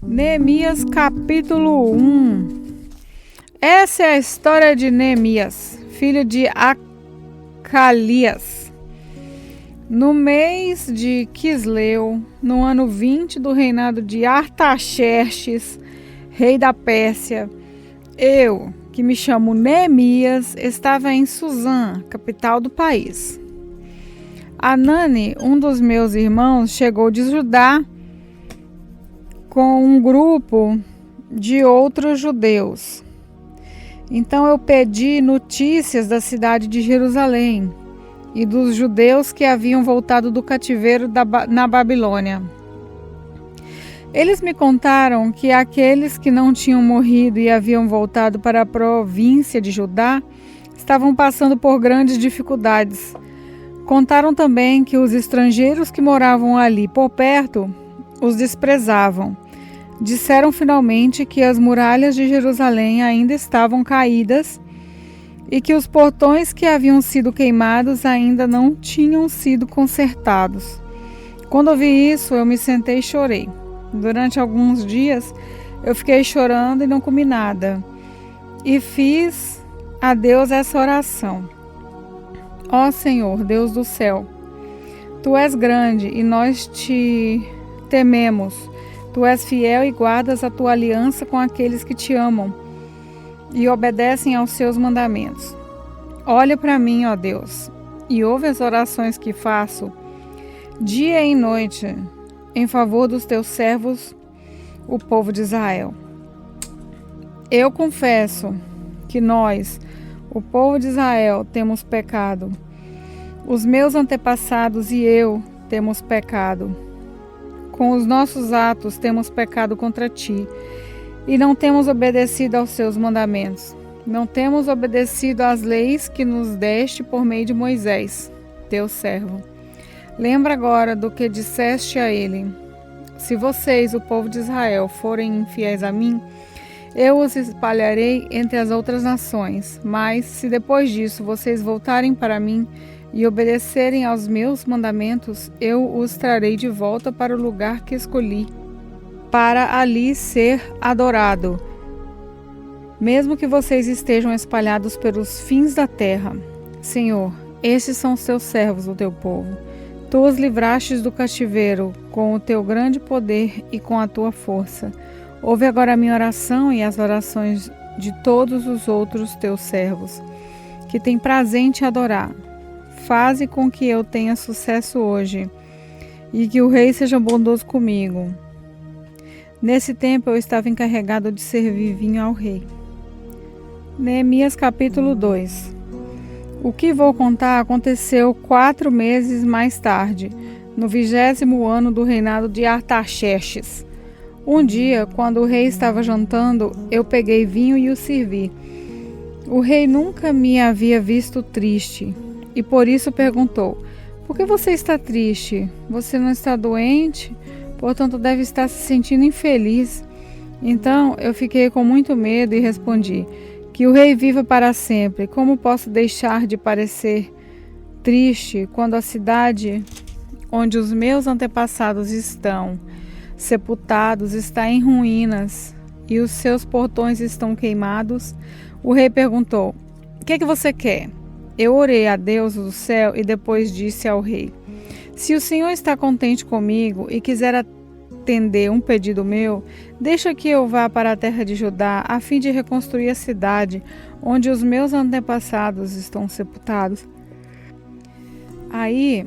Neemias capítulo 1. Essa é a história de Neemias, filho de Acalias. No mês de Quisleu, no ano 20 do reinado de Artaxerxes, rei da Pérsia, eu, que me chamo Neemias, estava em Suzã, capital do país. Anani, um dos meus irmãos, chegou de Judá com um grupo de outros judeus. Então eu pedi notícias da cidade de Jerusalém e dos judeus que haviam voltado do cativeiro na Babilônia. Eles me contaram que aqueles que não tinham morrido e haviam voltado para a província de Judá estavam passando por grandes dificuldades. Contaram também que os estrangeiros que moravam ali por perto os desprezavam. Disseram finalmente que as muralhas de Jerusalém ainda estavam caídas e que os portões que haviam sido queimados ainda não tinham sido consertados. Quando ouvi isso, eu me sentei e chorei. Durante alguns dias, eu fiquei chorando e não comi nada. E fiz a Deus essa oração. Ó Senhor, Deus do céu, Tu és grande e nós te tememos. Tu és fiel e guardas a Tua aliança com aqueles que te amam e obedecem aos Seus mandamentos. Olha para mim, ó Deus, e ouve as orações que faço, dia e noite, em favor dos Teus servos, o povo de Israel. Eu confesso que nós, o povo de Israel, temos pecado. Os meus antepassados e eu temos pecado. Com os nossos atos temos pecado contra Ti e não temos obedecido aos Seus mandamentos. Não temos obedecido às leis que nos deste por meio de Moisés, Teu servo. Lembra agora do que disseste a ele. Se vocês, o povo de Israel, forem infiéis a mim, eu os espalharei entre as outras nações. Mas, se depois disso vocês voltarem para mim e obedecerem aos meus mandamentos, eu os trarei de volta para o lugar que escolhi, para ali ser adorado, mesmo que vocês estejam espalhados pelos fins da terra. Senhor, estes são os teus servos, o teu povo. Tu os livrastes do cativeiro com o teu grande poder e com a tua força. Ouve agora a minha oração e as orações de todos os outros teus servos, que têm prazer em te adorar. Faze com que eu tenha sucesso hoje e que o rei seja bondoso comigo. Nesse tempo eu estava encarregado de servir vinho ao rei. Neemias capítulo 2. O que vou contar aconteceu 4 meses mais tarde, no 20º ano do reinado de Artaxerxes. Um dia, quando o rei estava jantando, eu peguei vinho e o servi. O rei nunca me havia visto triste e por isso perguntou: por que você está triste? Você não está doente? Portanto, deve estar se sentindo infeliz. Então, eu fiquei com muito medo e respondi: que o rei viva para sempre. Como posso deixar de parecer triste quando a cidade onde os meus antepassados estão sepultados está em ruínas e os seus portões estão queimados? O rei perguntou: o que é que você quer? Eu orei a Deus do céu e depois disse ao rei: se o Senhor está contente comigo e quiser atender um pedido meu, deixa que eu vá para a terra de Judá a fim de reconstruir a cidade onde os meus antepassados estão sepultados. Aí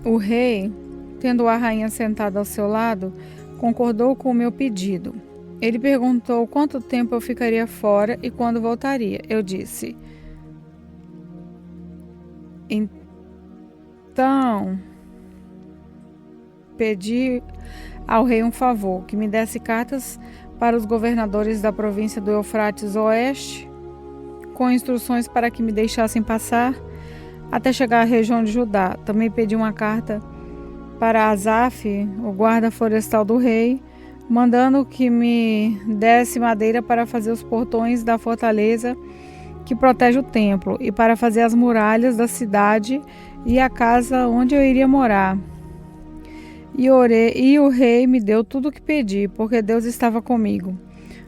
o rei, tendo a rainha sentada ao seu lado, concordou com o meu pedido. Ele perguntou quanto tempo eu ficaria fora e quando voltaria. Eu disse: então, pedi ao rei um favor, que me desse cartas para os governadores da província do Eufrates Oeste, com instruções para que me deixassem passar até chegar à região de Judá. Também pedi uma carta para Asaf, o guarda florestal do rei, mandando que me desse madeira para fazer os portões da fortaleza que protege o templo e para fazer as muralhas da cidade e a casa onde eu iria morar. e orei, e o rei me deu tudo o que pedi, porque Deus estava comigo.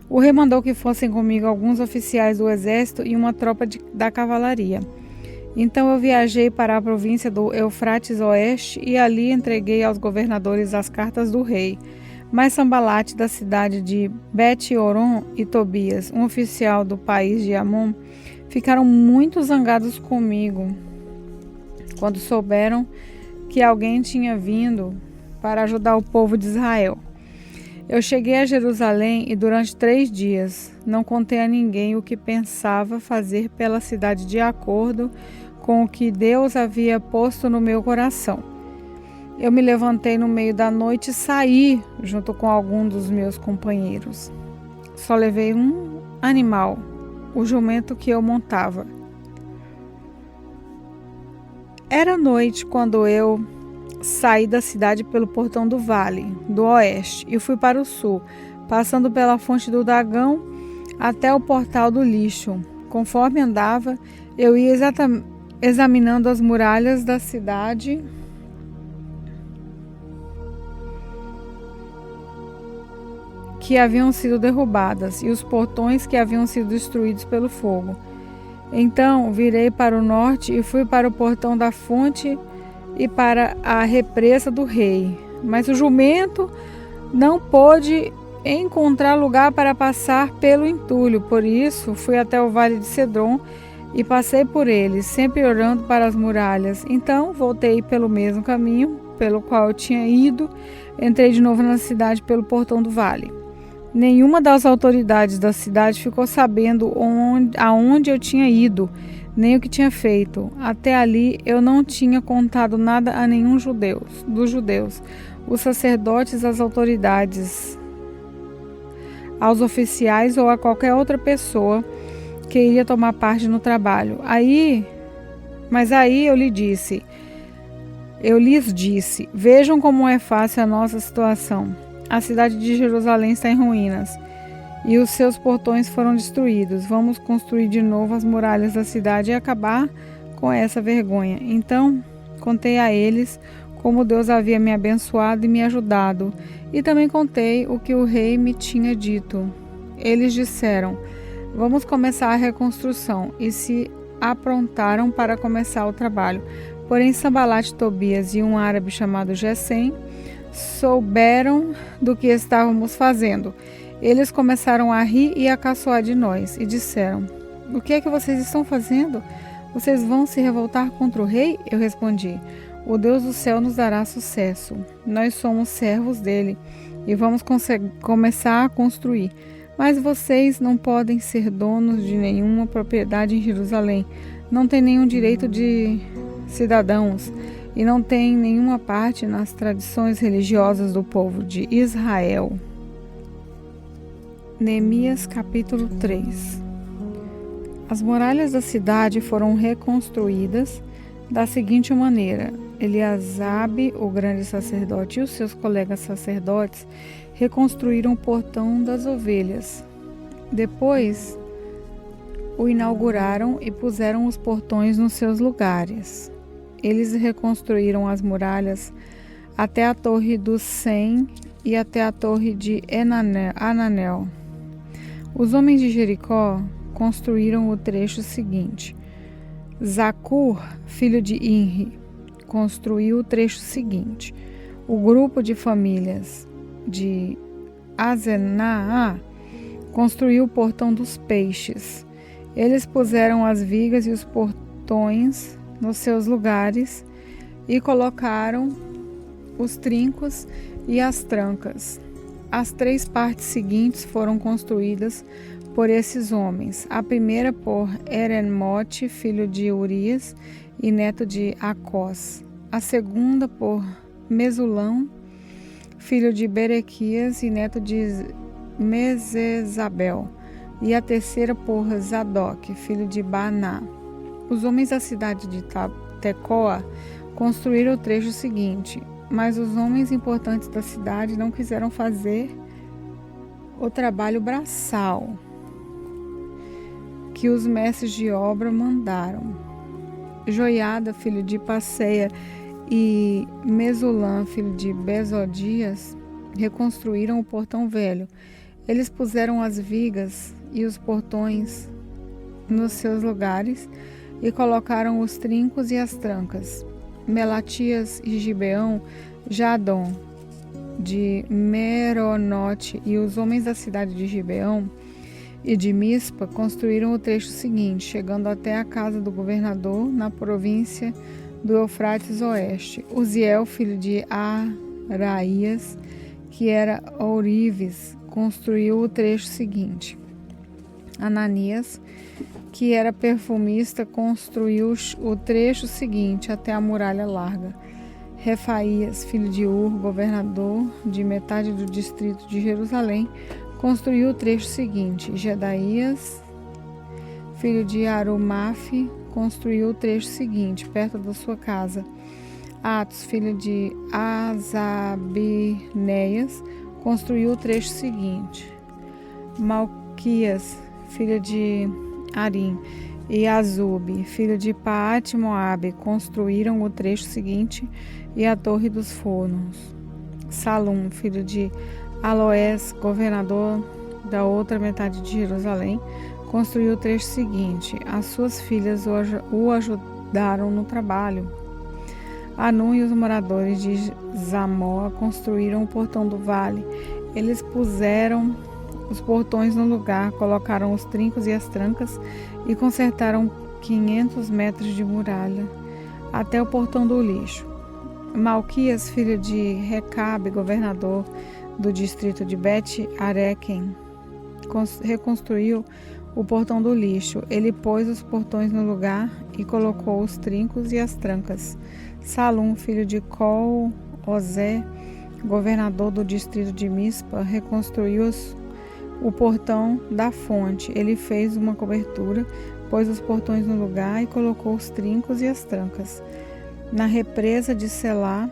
O rei mandou que fossem comigo alguns oficiais do exército e uma tropa da cavalaria. Então eu viajei para a província do Eufrates Oeste e ali entreguei aos governadores as cartas do rei. Mas Sambalate, da cidade de Bet-Horon, e Tobias, um oficial do país de Amon, ficaram muito zangados comigo quando souberam que alguém tinha vindo para ajudar o povo de Israel. Eu cheguei a Jerusalém e durante 3 dias não contei a ninguém o que pensava fazer pela cidade de acordo com o que Deus havia posto no meu coração. Eu me levantei no meio da noite e saí junto com algum dos meus companheiros. Só levei um animal, o jumento que eu montava. Era noite quando eu saí da cidade pelo portão do vale, do oeste, e fui para o sul, passando pela fonte do Dragão até o portal do lixo. Conforme andava, eu ia examinando as muralhas da cidade que haviam sido derrubadas e os portões que haviam sido destruídos pelo fogo. Então virei para o norte e fui para o portão da fonte e para a represa do rei. Mas o jumento não pôde encontrar lugar para passar pelo entulho. Por isso, fui até o vale de Cedron e passei por ele, sempre olhando para as muralhas. Então, voltei pelo mesmo caminho pelo qual eu tinha ido. Entrei de novo na cidade pelo portão do vale. Nenhuma das autoridades da cidade ficou sabendo aonde eu tinha ido, nem o que tinha feito. Até ali eu não tinha contado nada a nenhum dos judeus, os sacerdotes, as autoridades, aos oficiais ou a qualquer outra pessoa que iria tomar parte no trabalho. Mas aí eu lhes disse, vejam como é fácil a nossa situação. A cidade de Jerusalém está em ruínas e os seus portões foram destruídos. Vamos construir de novo as muralhas da cidade e acabar com essa vergonha. Então, contei a eles como Deus havia me abençoado e me ajudado. E também contei o que o rei me tinha dito. Eles disseram, vamos começar a reconstrução, e se aprontaram para começar o trabalho. Porém, Sambalate, Tobias e um árabe chamado Gesem souberam do que estávamos fazendo. Eles começaram a rir e a caçoar de nós e disseram, o que é que vocês estão fazendo? Vocês vão se revoltar contra o rei? Eu respondi, o Deus do céu nos dará sucesso. Nós somos servos dele e vamos começar a construir. Mas vocês não podem ser donos de nenhuma propriedade em Jerusalém. Não têm nenhum direito de cidadãos e não têm nenhuma parte nas tradições religiosas do povo de Israel. Neemias capítulo 3. As muralhas da cidade foram reconstruídas da seguinte maneira. Eliasabe, o grande sacerdote, e os seus colegas sacerdotes reconstruíram o portão das ovelhas. Depois o inauguraram e puseram os portões nos seus lugares. Eles reconstruíram as muralhas até a torre do Sem e até a torre de Ananel. Os homens de Jericó construíram o trecho seguinte. Zacur, filho de Inri, construiu o trecho seguinte. O grupo de famílias de Azenaá construiu o portão dos peixes. Eles puseram as vigas e os portões nos seus lugares e colocaram os trincos e as trancas. As 3 partes seguintes foram construídas por esses homens. A primeira por Eremote, filho de Urias e neto de Acós. A segunda por Mesulão, filho de Berequias e neto de Mesezabel. E a terceira por Zadok, filho de Baná. Os homens da cidade de Tecoa construíram o trecho seguinte, mas os homens importantes da cidade não quiseram fazer o trabalho braçal que os mestres de obra mandaram. Joiada, filho de Passeia, e Mesulam, filho de Besodias, reconstruíram o portão velho. Eles puseram as vigas e os portões nos seus lugares e colocaram os trincos e as trancas. Melatias e Gibeão, Jadom, de Meronote e os homens da cidade de Gibeão e de Mispa construíram o trecho seguinte, chegando até a casa do governador na província do Eufrates Oeste. Uziel, filho de Araías, que era ourives, construiu o trecho seguinte. Ananias, que era perfumista, construiu o trecho seguinte até a muralha larga. Refaías, filho de Ur, governador de metade do distrito de Jerusalém, construiu o trecho seguinte. Gedaías, filho de Arumafe, construiu o trecho seguinte, perto da sua casa. Atos, filho de Azabinéias, construiu o trecho seguinte. Malquias, filho de Arim, e Azube, filho de Paate-Moabe, construíram o trecho seguinte e a Torre dos Fornos. Salum, filho de Aloés, governador da outra metade de Jerusalém, construiu o trecho seguinte. As suas filhas o ajudaram no trabalho. Anum e os moradores de Zamoa construíram o portão do vale. Eles puseram os portões no lugar, colocaram os trincos e as trancas e consertaram 500 metros de muralha até o portão do lixo. Malquias, filho de Recabe, governador do distrito de Bet-Arequim, reconstruiu o portão do lixo. Ele pôs os portões no lugar e colocou os trincos e as trancas. Salum, filho de Col-Ozé, governador do distrito de Mispa, reconstruiu o portão da fonte. Ele fez uma cobertura, pôs os portões no lugar e colocou os trincos e as trancas. Na represa de Selá,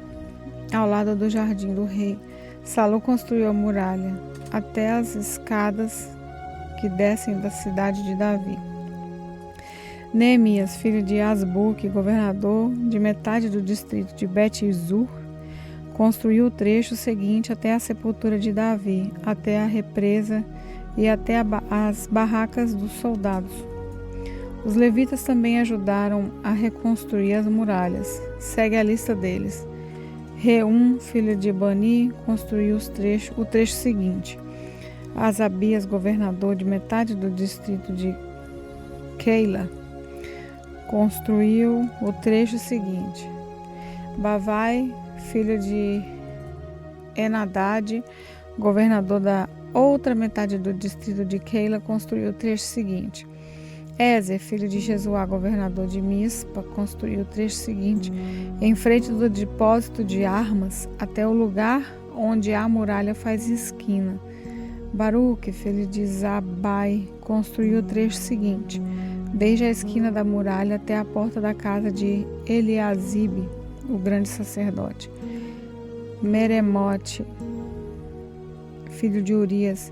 ao lado do jardim do rei, Salum construiu a muralha até as escadas que descem da cidade de Davi. Neemias, filho de Asbuque, governador de metade do distrito de Bet-Zur, construiu o trecho seguinte até a sepultura de Davi, até a represa e até as barracas dos soldados. Os levitas também ajudaram a reconstruir as muralhas. Segue a lista deles. Reum, filho de Bani, construiu o trecho seguinte. Asabias, governador de metade do distrito de Keila, construiu o trecho seguinte. Bavai, filho de Enadade, governador da outra metade do distrito de Keila, construiu o trecho seguinte. Ezer, filho de Jesuá, governador de Mispa, construiu o trecho seguinte, em frente do depósito de armas, até o lugar onde a muralha faz esquina. Baruque, filho de Zabai, construiu o trecho seguinte, desde a esquina da muralha até a porta da casa de Eliasibe, o grande sacerdote. Meremote, filho de Urias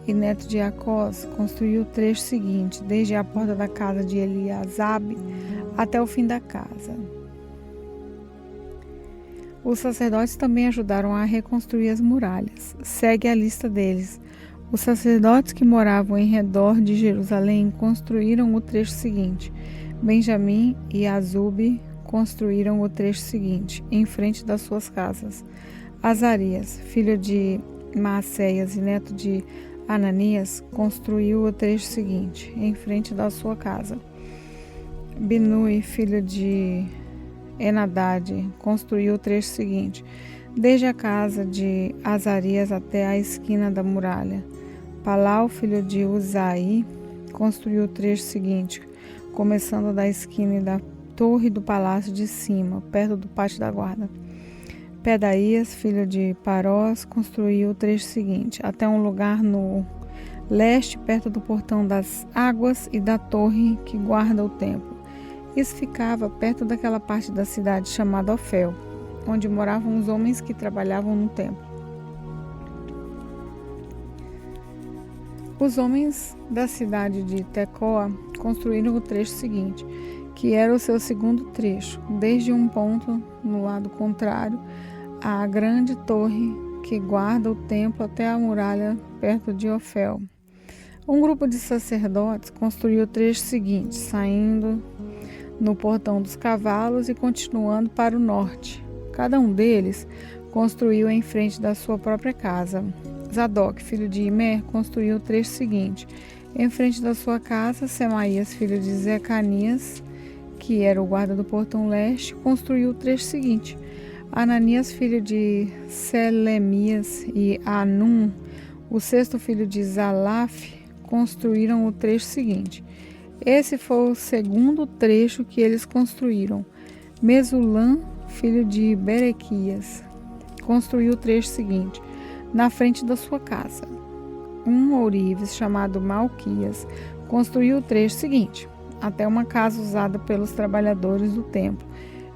e neto de Acós, construiu o trecho seguinte, desde a porta da casa de Eliasabe até o fim da casa. Os sacerdotes também ajudaram a reconstruir as muralhas. Segue a lista deles. Os sacerdotes que moravam em redor de Jerusalém construíram o trecho seguinte. Benjamim e Azube construíram o trecho seguinte, em frente das suas casas. Azarias, filho de Maacéias e neto de Ananias, construiu o trecho seguinte, em frente da sua casa. Binui, filho de Enadade, construiu o trecho seguinte, desde a casa de Azarias até a esquina da muralha. Palau, filho de Uzai, construiu o trecho seguinte, começando da esquina da torre do palácio de cima, perto do pátio da guarda. Pedaías, filho de Parós, construiu o trecho seguinte, até um lugar no leste, perto do portão das águas e da torre que guarda o templo. Isso ficava perto daquela parte da cidade chamada Ofel, onde moravam os homens que trabalhavam no templo. Os homens da cidade de Tecoa construíram o trecho seguinte, que era o seu segundo trecho, desde um ponto no lado contrário à grande torre que guarda o templo até a muralha perto de Ofel. Um grupo de sacerdotes construiu o trecho seguinte, saindo no portão dos cavalos e continuando para o norte. Cada um deles construiu em frente da sua própria casa. Zadok, filho de Imer, construiu o trecho seguinte. Em frente da sua casa, Semaías, filho de Zecanias, que era o guarda do portão leste, construiu o trecho seguinte. Ananias, filho de Selemias, e Anum, o sexto filho de Zalaf, construíram o trecho seguinte. Esse foi o segundo trecho que eles construíram. Mesulam, filho de Berequias, construiu o trecho seguinte, na frente da sua casa. Um ourives chamado Malquias construiu o trecho seguinte, até uma casa usada pelos trabalhadores do templo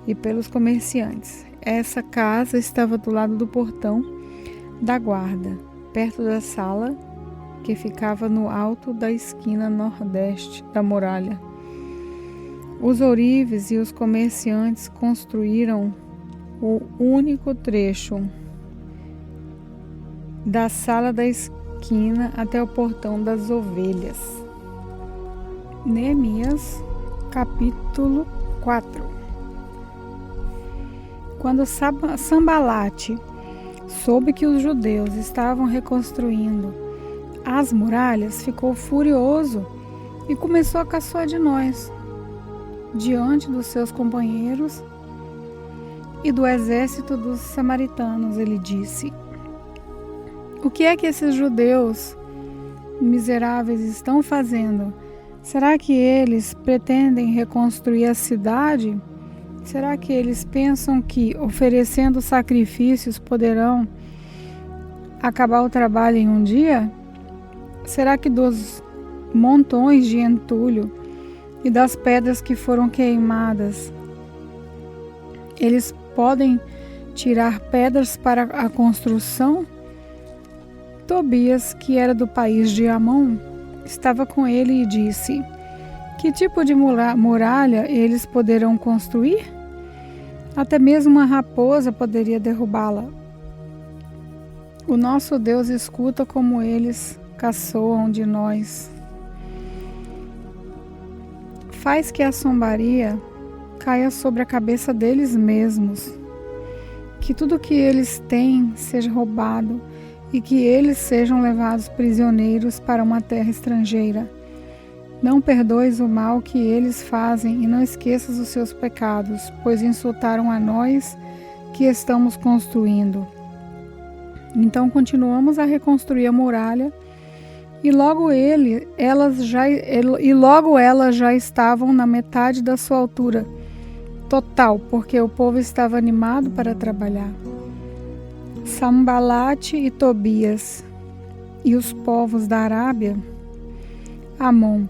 e pelos comerciantes. Essa casa estava do lado do portão da guarda, perto da sala que ficava no alto da esquina nordeste da muralha. Os ourives e os comerciantes construíram o único trecho da sala da esquina até o portão das ovelhas. Neemias, capítulo 4. Quando Sambalate soube que os judeus estavam reconstruindo as muralhas, ficou furioso e começou a caçoar de nós, diante dos seus companheiros e do exército dos samaritanos. Ele disse: o que é que esses judeus miseráveis estão fazendo? Será que eles pretendem reconstruir a cidade? Será que eles pensam que, oferecendo sacrifícios, poderão acabar o trabalho em um dia? Será que dos montões de entulho e das pedras que foram queimadas, eles podem tirar pedras para a construção? Tobias, que era do país de Amon, estava com ele e disse: que tipo de muralha eles poderão construir? Até mesmo uma raposa poderia derrubá-la. O nosso Deus escuta como eles caçoam de nós. Faz que a zombaria caia sobre a cabeça deles mesmos. Que tudo que eles têm seja roubado e que eles sejam levados prisioneiros para uma terra estrangeira. Não perdoes o mal que eles fazem e não esqueças os seus pecados, pois insultaram a nós que estamos construindo. Então continuamos a reconstruir a muralha e logo elas já estavam na metade da sua altura total, porque o povo estava animado para trabalhar. Sambalate e Tobias e os povos da Arábia, Amon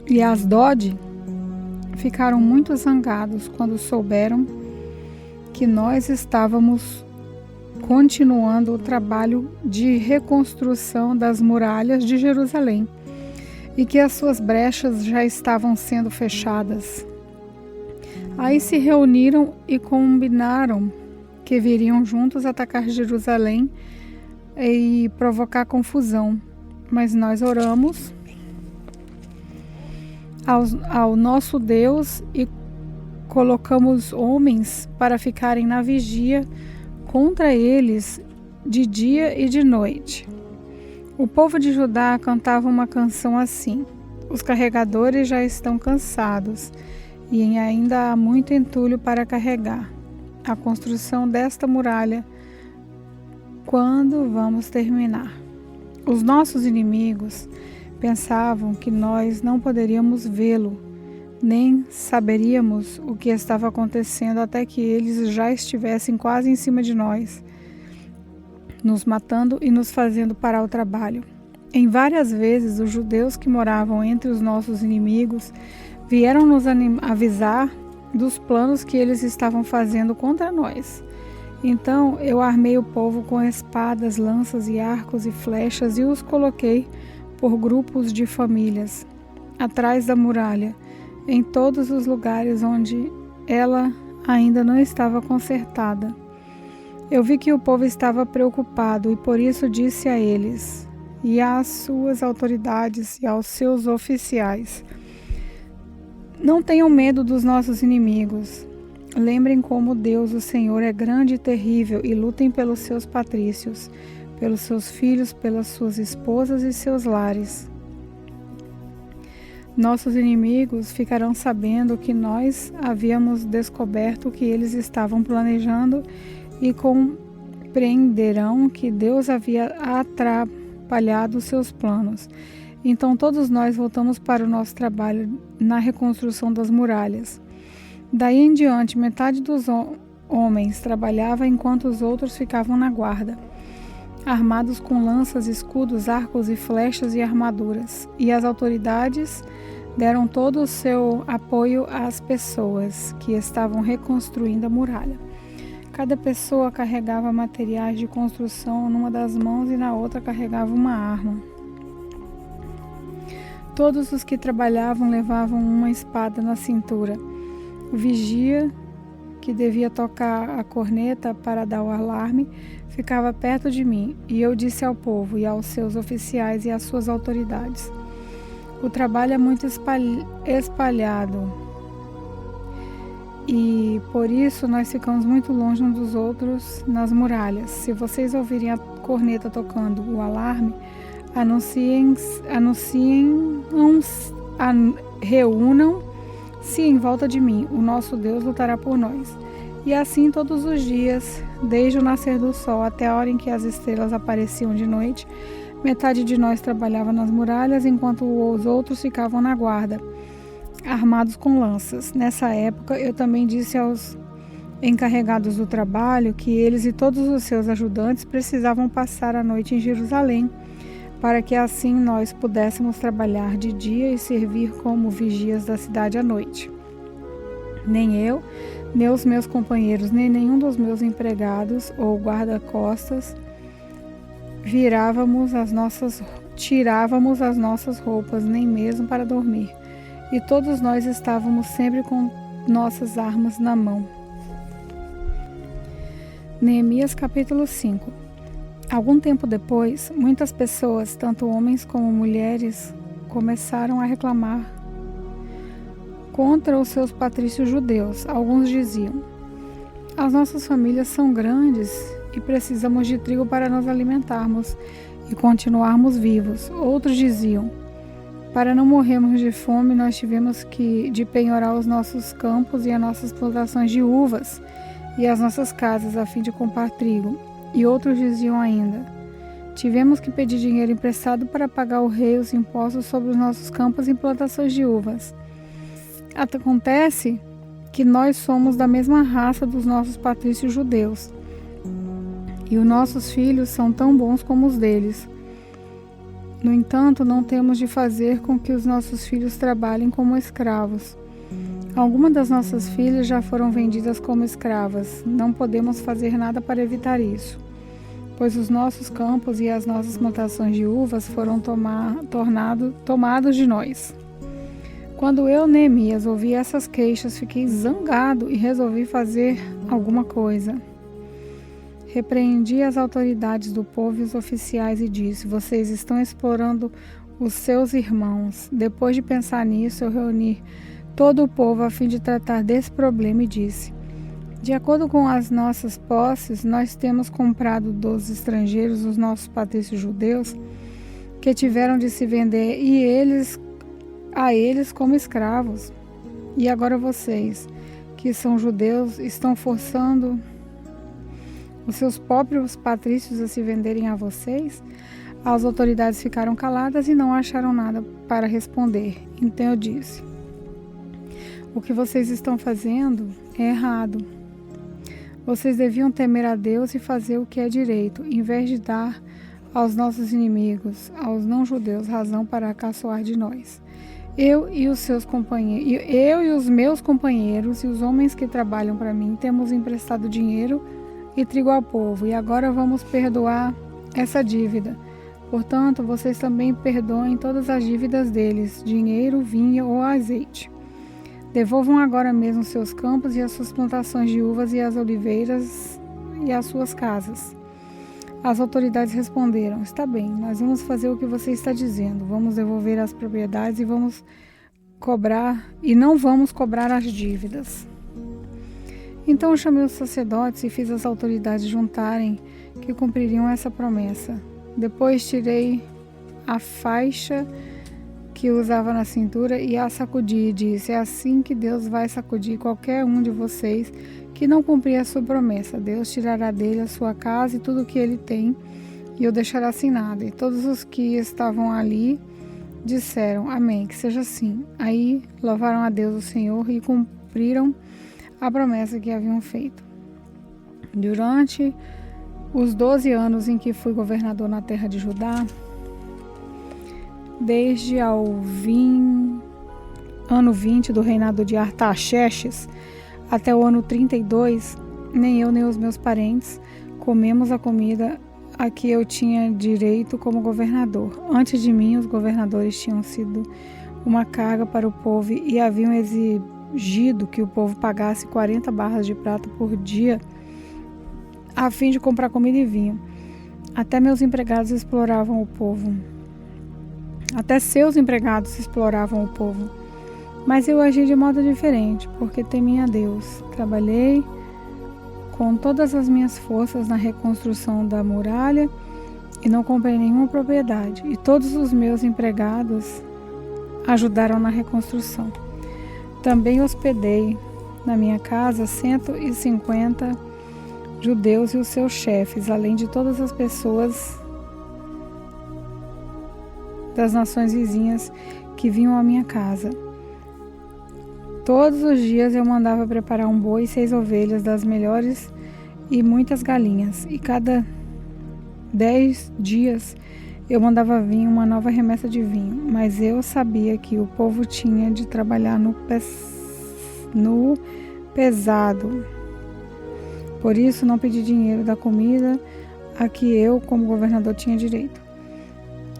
e Asdod ficaram muito zangados quando souberam que nós estávamos continuando o trabalho de reconstrução das muralhas de Jerusalém e que as suas brechas já estavam sendo fechadas. Aí se reuniram e combinaram que viriam juntos atacar Jerusalém e provocar confusão. Mas nós oramos ao nosso Deus e colocamos homens para ficarem na vigia contra eles de dia e de noite. O povo de Judá cantava uma canção assim: os carregadores já estão cansados e ainda há muito entulho para carregar. A construção desta muralha, quando vamos terminar? Os nossos inimigos pensavam que nós não poderíamos vê-lo, nem saberíamos o que estava acontecendo até que eles já estivessem quase em cima de nós, nos matando e nos fazendo parar o trabalho. Em várias vezes, os judeus que moravam entre os nossos inimigos vieram nos avisar dos planos que eles estavam fazendo contra nós. Então eu armei o povo com espadas, lanças e arcos e flechas e os coloquei por grupos de famílias atrás da muralha em todos os lugares onde ela ainda não estava consertada. Eu vi que o povo estava preocupado e por isso disse a eles e às suas autoridades e aos seus oficiais: não tenham medo dos nossos inimigos. Lembrem como Deus, o Senhor, é grande e terrível e lutem pelos seus patrícios, pelos seus filhos, pelas suas esposas e seus lares. Nossos inimigos ficarão sabendo que nós havíamos descoberto o que eles estavam planejando e compreenderão que Deus havia atrapalhado seus planos. Então todos nós voltamos para o nosso trabalho na reconstrução das muralhas. Daí em diante, metade dos homens trabalhava enquanto os outros ficavam na guarda, armados com lanças, escudos, arcos e flechas e armaduras. E as autoridades deram todo o seu apoio às pessoas que estavam reconstruindo a muralha. Cada pessoa carregava materiais de construção numa das mãos e na outra carregava uma arma. Todos os que trabalhavam levavam uma espada na cintura. O vigia, que devia tocar a corneta para dar o alarme, ficava perto de mim, e eu disse ao povo e aos seus oficiais e às suas autoridades: o trabalho é muito espalhado e por isso nós ficamos muito longe uns dos outros nas muralhas. Se vocês ouvirem a corneta tocando o alarme, reúnam-se em volta de mim. O nosso Deus lutará por nós. E assim todos os dias, desde o nascer do sol até a hora em que as estrelas apareciam de noite, metade de nós trabalhava nas muralhas, enquanto os outros ficavam na guarda, armados com lanças. Nessa época, eu também disse aos encarregados do trabalho que eles e todos os seus ajudantes precisavam passar a noite em Jerusalém, para que assim nós pudéssemos trabalhar de dia e servir como vigias da cidade à noite. Nem eu, nem os meus companheiros, nem nenhum dos meus empregados ou guarda-costas tirávamos as nossas roupas, nem mesmo para dormir. E todos nós estávamos sempre com nossas armas na mão. Neemias capítulo 5. Algum tempo depois, muitas pessoas, tanto homens como mulheres, começaram a reclamar contra os seus patrícios judeus. Alguns diziam: as nossas famílias são grandes e precisamos de trigo para nos alimentarmos e continuarmos vivos. Outros diziam: para não morrermos de fome, nós tivemos de penhorar os nossos campos e as nossas plantações de uvas e as nossas casas a fim de comprar trigo. E outros diziam ainda: tivemos que pedir dinheiro emprestado para pagar ao rei os impostos sobre os nossos campos e plantações de uvas. Acontece que nós somos da mesma raça dos nossos patrícios judeus, e os nossos filhos são tão bons como os deles. No entanto, não temos de fazer com que os nossos filhos trabalhem como escravos. Algumas das nossas filhas já foram vendidas como escravas. Não podemos fazer nada para evitar isso, pois os nossos campos e as nossas plantações de uvas foram tomados de nós. Quando eu, Neemias, ouvi essas queixas, fiquei zangado e resolvi fazer alguma coisa. Repreendi as autoridades do povo e os oficiais e disse: vocês estão explorando os seus irmãos. Depois de pensar nisso, eu reuni todo o povo a fim de tratar desse problema e disse: de acordo com as nossas posses, nós temos comprado dos estrangeiros os nossos patrícios judeus que tiveram de se vender a eles como escravos. E agora vocês, que são judeus, estão forçando os seus próprios patrícios a se venderem a vocês? As autoridades ficaram caladas e não acharam nada para responder. Então eu disse: o que vocês estão fazendo é errado. Vocês deviam temer a Deus e fazer o que é direito, em vez de dar aos nossos inimigos, aos não-judeus, razão para caçoar de nós. Eu e os meus companheiros e os homens que trabalham para mim temos emprestado dinheiro e trigo ao povo, e agora vamos perdoar essa dívida. Portanto, vocês também perdoem todas as dívidas deles, dinheiro, vinho ou azeite. Devolvam agora mesmo seus campos e as suas plantações de uvas e as oliveiras e as suas casas. As autoridades responderam: está bem, nós vamos fazer o que você está dizendo. Vamos devolver as propriedades e não vamos cobrar as dívidas. Então eu chamei os sacerdotes e fiz as autoridades juntarem que cumpririam essa promessa. Depois tirei a faixa que usava na cintura e a sacudi e disse: é assim que Deus vai sacudir qualquer um de vocês que não cumprir a sua promessa. Deus tirará dele a sua casa e tudo o que ele tem, e o deixará sem nada. E todos os que estavam ali disseram: amém, que seja assim. Aí louvaram a Deus, o Senhor, e cumpriram a promessa que haviam feito. Durante os 12 anos em que fui governador na terra de Judá, desde ao ano 20 do reinado de Artaxerxes até o ano 32, nem eu nem os meus parentes comemos a comida a que eu tinha direito como governador. Antes de mim, os governadores tinham sido uma carga para o povo e haviam exigido que o povo pagasse 40 barras de prata por dia a fim de comprar comida e vinho. Até meus empregados exploravam o povo. Até seus empregados exploravam o povo. Mas eu agi de modo diferente, porque temia a Deus. Trabalhei com todas as minhas forças na reconstrução da muralha e não comprei nenhuma propriedade. E todos os meus empregados ajudaram na reconstrução. Também hospedei na minha casa 150 judeus e os seus chefes, além de todas as pessoas das nações vizinhas que vinham à minha casa. Todos os dias eu mandava preparar um boi e 6 ovelhas das melhores e muitas galinhas. E cada 10 dias eu mandava vir uma nova remessa de vinho. Mas eu sabia que o povo tinha de trabalhar no pesado. Por isso não pedi dinheiro da comida a que eu, como governador, tinha direito.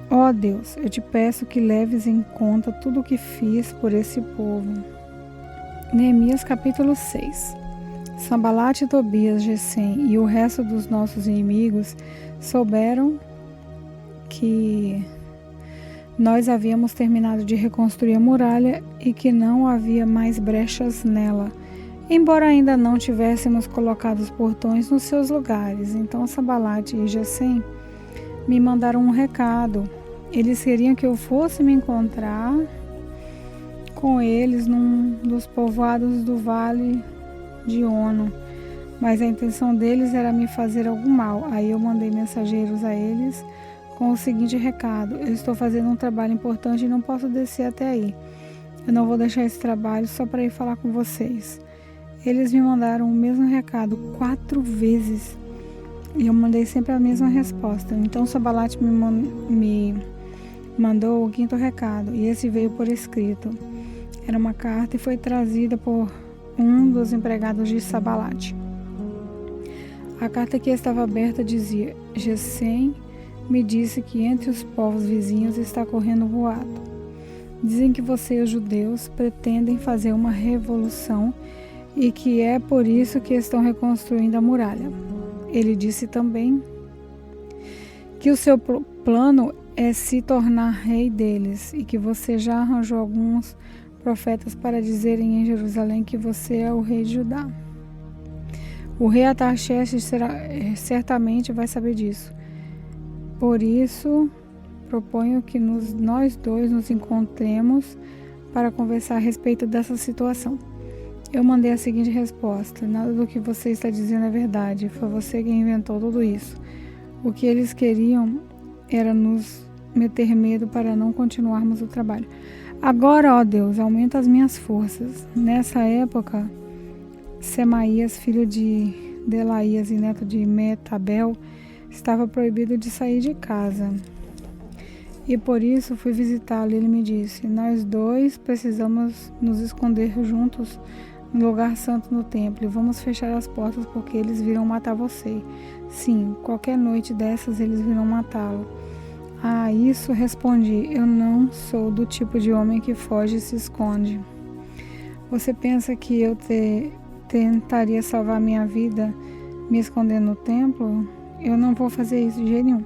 Ó Deus, eu te peço que leves em conta tudo o que fiz por esse povo. Neemias capítulo 6. Sambalate, Tobias, Gesem e o resto dos nossos inimigos souberam que nós havíamos terminado de reconstruir a muralha e que não havia mais brechas nela, embora ainda não tivéssemos colocado os portões nos seus lugares. Então Sambalate e Gesem me mandaram um recado. Eles queriam que eu fosse me encontrar com eles num dos povoados do vale de Ono, mas a intenção deles era me fazer algum mal. Aí eu mandei mensageiros a eles com o seguinte recado: eu estou fazendo um trabalho importante e não posso descer até aí. Eu não vou deixar esse trabalho só para ir falar com vocês. Eles me mandaram o mesmo recado 4 vezes e eu mandei sempre a mesma resposta. Então Sambalate me mandou o 5º recado, e esse veio por escrito. Era uma carta e foi trazida por um dos empregados de Sambalate. A carta que estava aberta dizia: Gesem me disse que entre os povos vizinhos está correndo um boato. Dizem que você e os judeus pretendem fazer uma revolução e que é por isso que estão reconstruindo a muralha. Ele disse também que o seu plano é se tornar rei deles e que você já arranjou alguns profetas para dizerem em Jerusalém que você é o rei de Judá. O rei Artaxerxes certamente vai saber disso. Por isso, proponho que nós dois nos encontremos para conversar a respeito dessa situação. Eu mandei a seguinte resposta: nada do que você está dizendo é verdade. Foi você quem inventou tudo isso. O que eles queriam era nos meter medo para não continuarmos o trabalho. Agora, ó Deus, aumenta as minhas forças. Nessa época, Semaías, filho de Delaías e neto de Metabel, estava proibido de sair de casa. E por isso fui visitá-lo. Ele me disse: nós dois precisamos nos esconder juntos no lugar santo no templo, e vamos fechar as portas porque eles virão matar você. Sim, qualquer noite dessas eles virão matá-lo. A isso respondi: eu não sou do tipo de homem que foge e se esconde. Você pensa que eu tentaria salvar minha vida me escondendo no templo? Eu não vou fazer isso de jeito nenhum.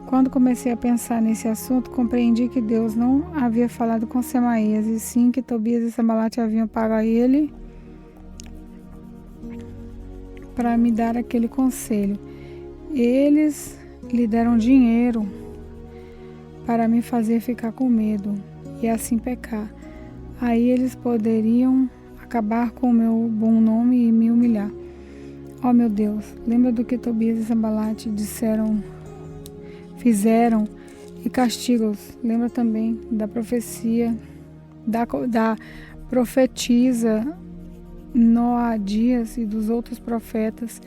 Quando comecei a pensar nesse assunto, compreendi que Deus não havia falado com Semaías, e sim que Tobias e Sambalate haviam pago a ele para me dar aquele conselho. Eles lhe deram dinheiro para me fazer ficar com medo e assim pecar. Aí eles poderiam acabar com o meu bom nome e me humilhar. Oh meu Deus, lembra do que Tobias e Sambalate fizeram e castiga-os. Lembra também da profecia, da profetisa Noadias e dos outros profetas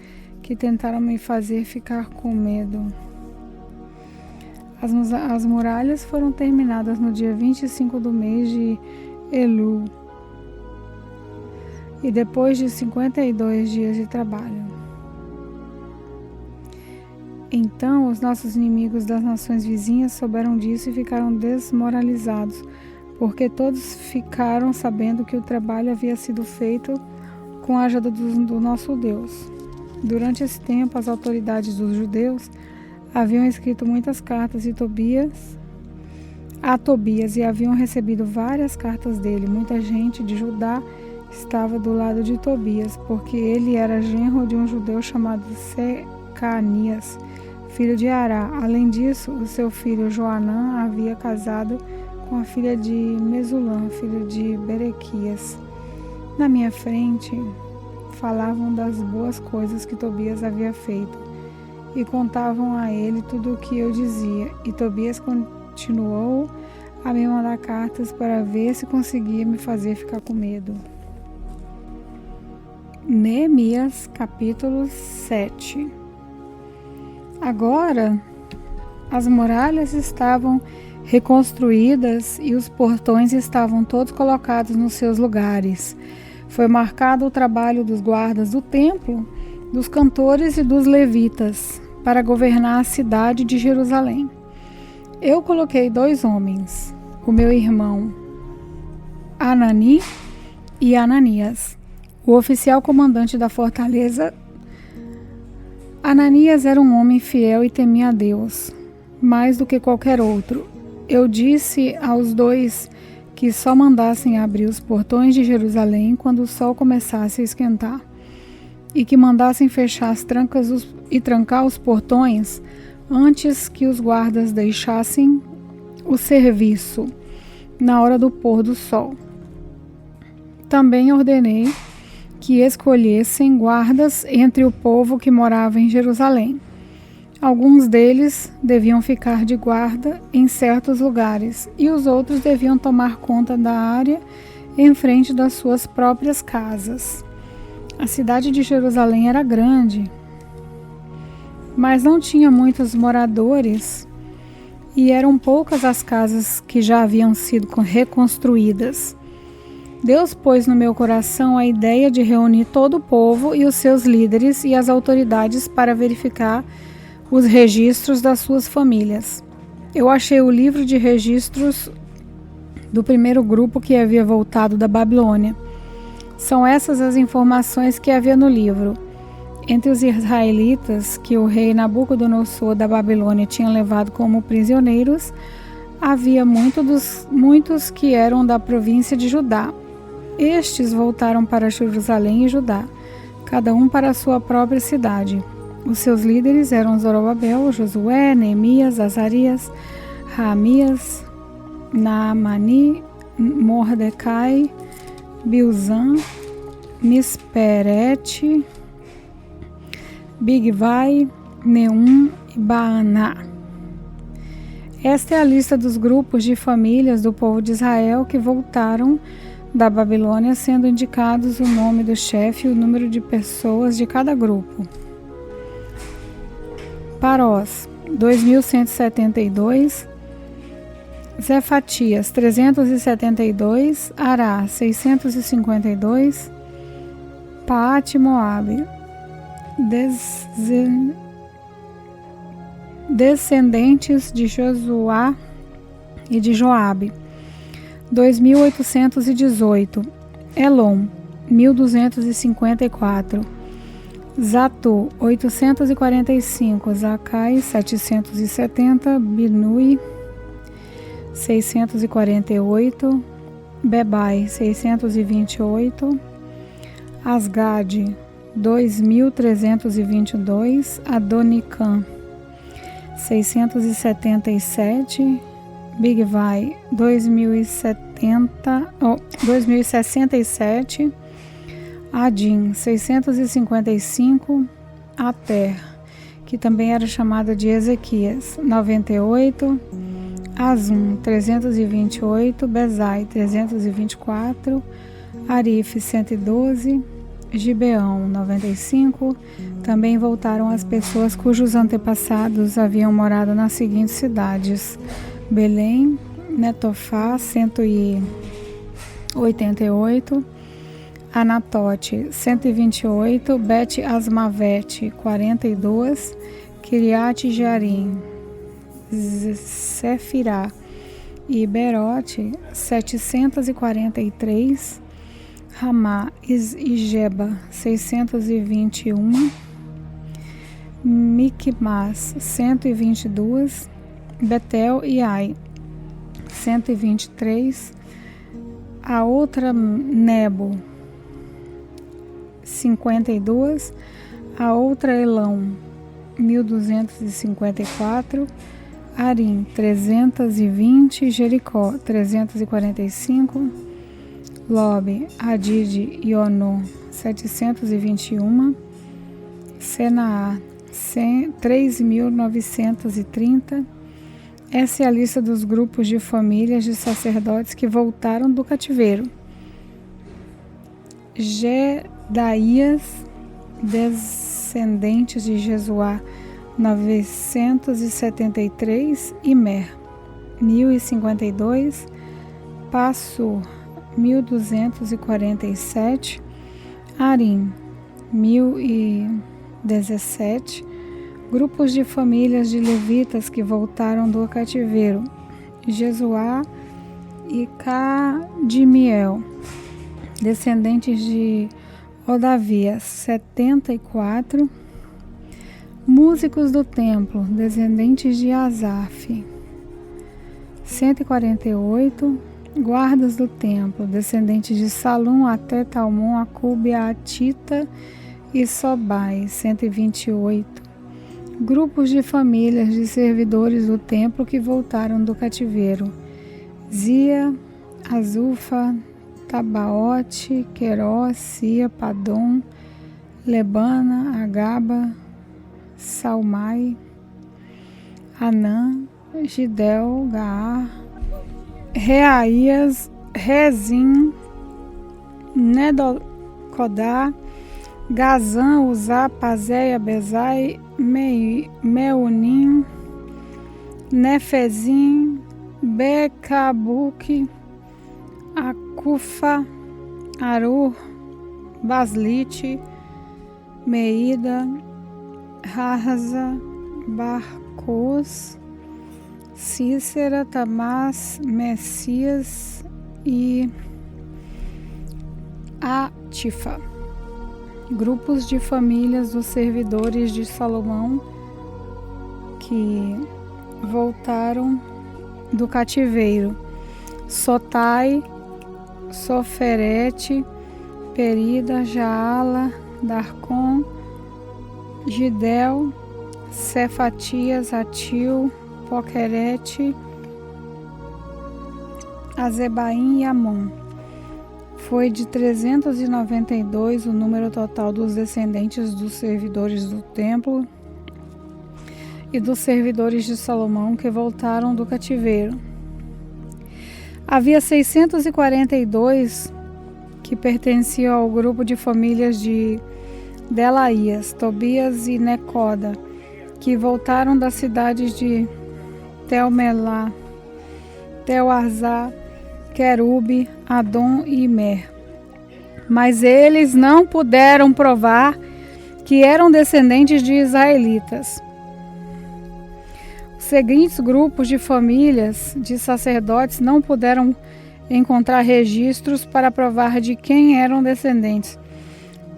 que tentaram me fazer ficar com medo. As muralhas foram terminadas no dia 25 do mês de Elul, e depois de 52 dias de trabalho. Então os nossos inimigos das nações vizinhas souberam disso e ficaram desmoralizados, porque todos ficaram sabendo que o trabalho havia sido feito com a ajuda do nosso Deus. Durante esse tempo, as autoridades dos judeus haviam escrito muitas cartas a Tobias e haviam recebido várias cartas dele. Muita gente de Judá estava do lado de Tobias, porque ele era genro de um judeu chamado Secanias, filho de Ará. Além disso, o seu filho Joanã havia casado com a filha de Mesulã, filho de Berequias. Na minha frente, falavam das boas coisas que Tobias havia feito e contavam a ele tudo o que eu dizia. E Tobias continuou a me mandar cartas para ver se conseguia me fazer ficar com medo. Neemias, capítulo 7. Agora, as muralhas estavam reconstruídas e os portões estavam todos colocados nos seus lugares. Foi marcado o trabalho dos guardas do templo, dos cantores e dos levitas para governar a cidade de Jerusalém. Eu coloquei 2 homens, o meu irmão Anani e Ananias, o oficial comandante da fortaleza. Ananias era um homem fiel e temia a Deus, mais do que qualquer outro. Eu disse aos 2 que só mandassem abrir os portões de Jerusalém quando o sol começasse a esquentar, e que mandassem fechar as trancas e trancar os portões antes que os guardas deixassem o serviço na hora do pôr do sol. Também ordenei que escolhessem guardas entre o povo que morava em Jerusalém. Alguns deles deviam ficar de guarda em certos lugares e os outros deviam tomar conta da área em frente das suas próprias casas. A cidade de Jerusalém era grande, mas não tinha muitos moradores e eram poucas as casas que já haviam sido reconstruídas. Deus pôs no meu coração a ideia de reunir todo o povo e os seus líderes e as autoridades para verificar os registros das suas famílias. Eu achei o livro de registros do primeiro grupo que havia voltado da Babilônia. São essas as informações que havia no livro. Entre os israelitas que o rei Nabucodonosor da Babilônia tinha levado como prisioneiros, havia muitos que eram da província de Judá. Estes voltaram para Jerusalém e Judá, cada um para a sua própria cidade. Os seus líderes eram Zorobabel, Josué, Neemias, Azarias, Raamias, Naamani, Mordecai, Bilzan, Misperete, Bigvai, Neum e Baaná. Esta é a lista dos grupos de famílias do povo de Israel que voltaram da Babilônia, sendo indicados o nome do chefe e o número de pessoas de cada grupo. Parós, 2.172, Zefatias, 372, Ará, 652, Paate Moabe, descendentes de Josuá e de Joabe, 2.818, Elom, 1254. Zatu, 845. Zacai, 770. Binui, 648. Bebai, 628. Asgade, 2322. Adonicam, 677. Bigvai, 2067. Adim, 655. Ater, que também era chamada de Ezequias, 98. Azum, 328. Bezai, 324. Arif, 112. Gibeão, 95. Também voltaram as pessoas cujos antepassados haviam morado nas seguintes cidades: Belém, Netofá, 188. Anatote, 128. Bet Asmavete, 42. Kiriat Jearim, Sefirá e Berote, 743. Ramá e Geba, 621. Miquimás, 122. Betel e Ai, 123. A outra Nebo, 52. A outra Elão, 1254. Arim, 320. Jericó, 345. Lobe, Hadid e Ono, 721. Senaá, 3.930. Essa é a lista dos grupos de famílias de sacerdotes que voltaram do cativeiro. Gedaías, descendentes de Jesuá, 973. Imer, 1052. Passur, 1247. Arim, 1017. Grupos de famílias de levitas que voltaram do cativeiro: Jesuá e Cadimiel, descendentes de Odavias, 74. Músicos do templo, descendentes de Asaf, 148. Guardas do templo, descendentes de Salum, até Talmon, Acube, Atita e Sobai, 128. Grupos de famílias de servidores do templo que voltaram do cativeiro: Zia, Azufa, Tabaote, Queró, Sia, Padom, Lebana, Agaba, Salmai, Anã, Gidel, Gaar, Reaías, Rezim, Nedocodá, Gazã, Uzá, Pazéia, Bezai, Meunim, Nefezim, Becabuque, Acufa, Arur, Baslite, Meida, Harza, Barcos, Cícera, Tamás, Messias e Atifa. Grupos de famílias dos servidores de Salomão que voltaram do cativeiro: Sotai, Soferete, Perida, Jaala, Darcon, Gidel, Cefatias, Atil, Poquerete, Azebaim e Amon. Foi de 392 o número total dos descendentes dos servidores do templo e dos servidores de Salomão que voltaram do cativeiro. Havia 642 que pertenciam ao grupo de famílias de Delaías, Tobias e Necoda, que voltaram das cidades de Telmelá, Tel-Arzá, Querube, Adom e Imer. Mas eles não puderam provar que eram descendentes de israelitas. Os seguintes grupos de famílias de sacerdotes não puderam encontrar registros para provar de quem eram descendentes.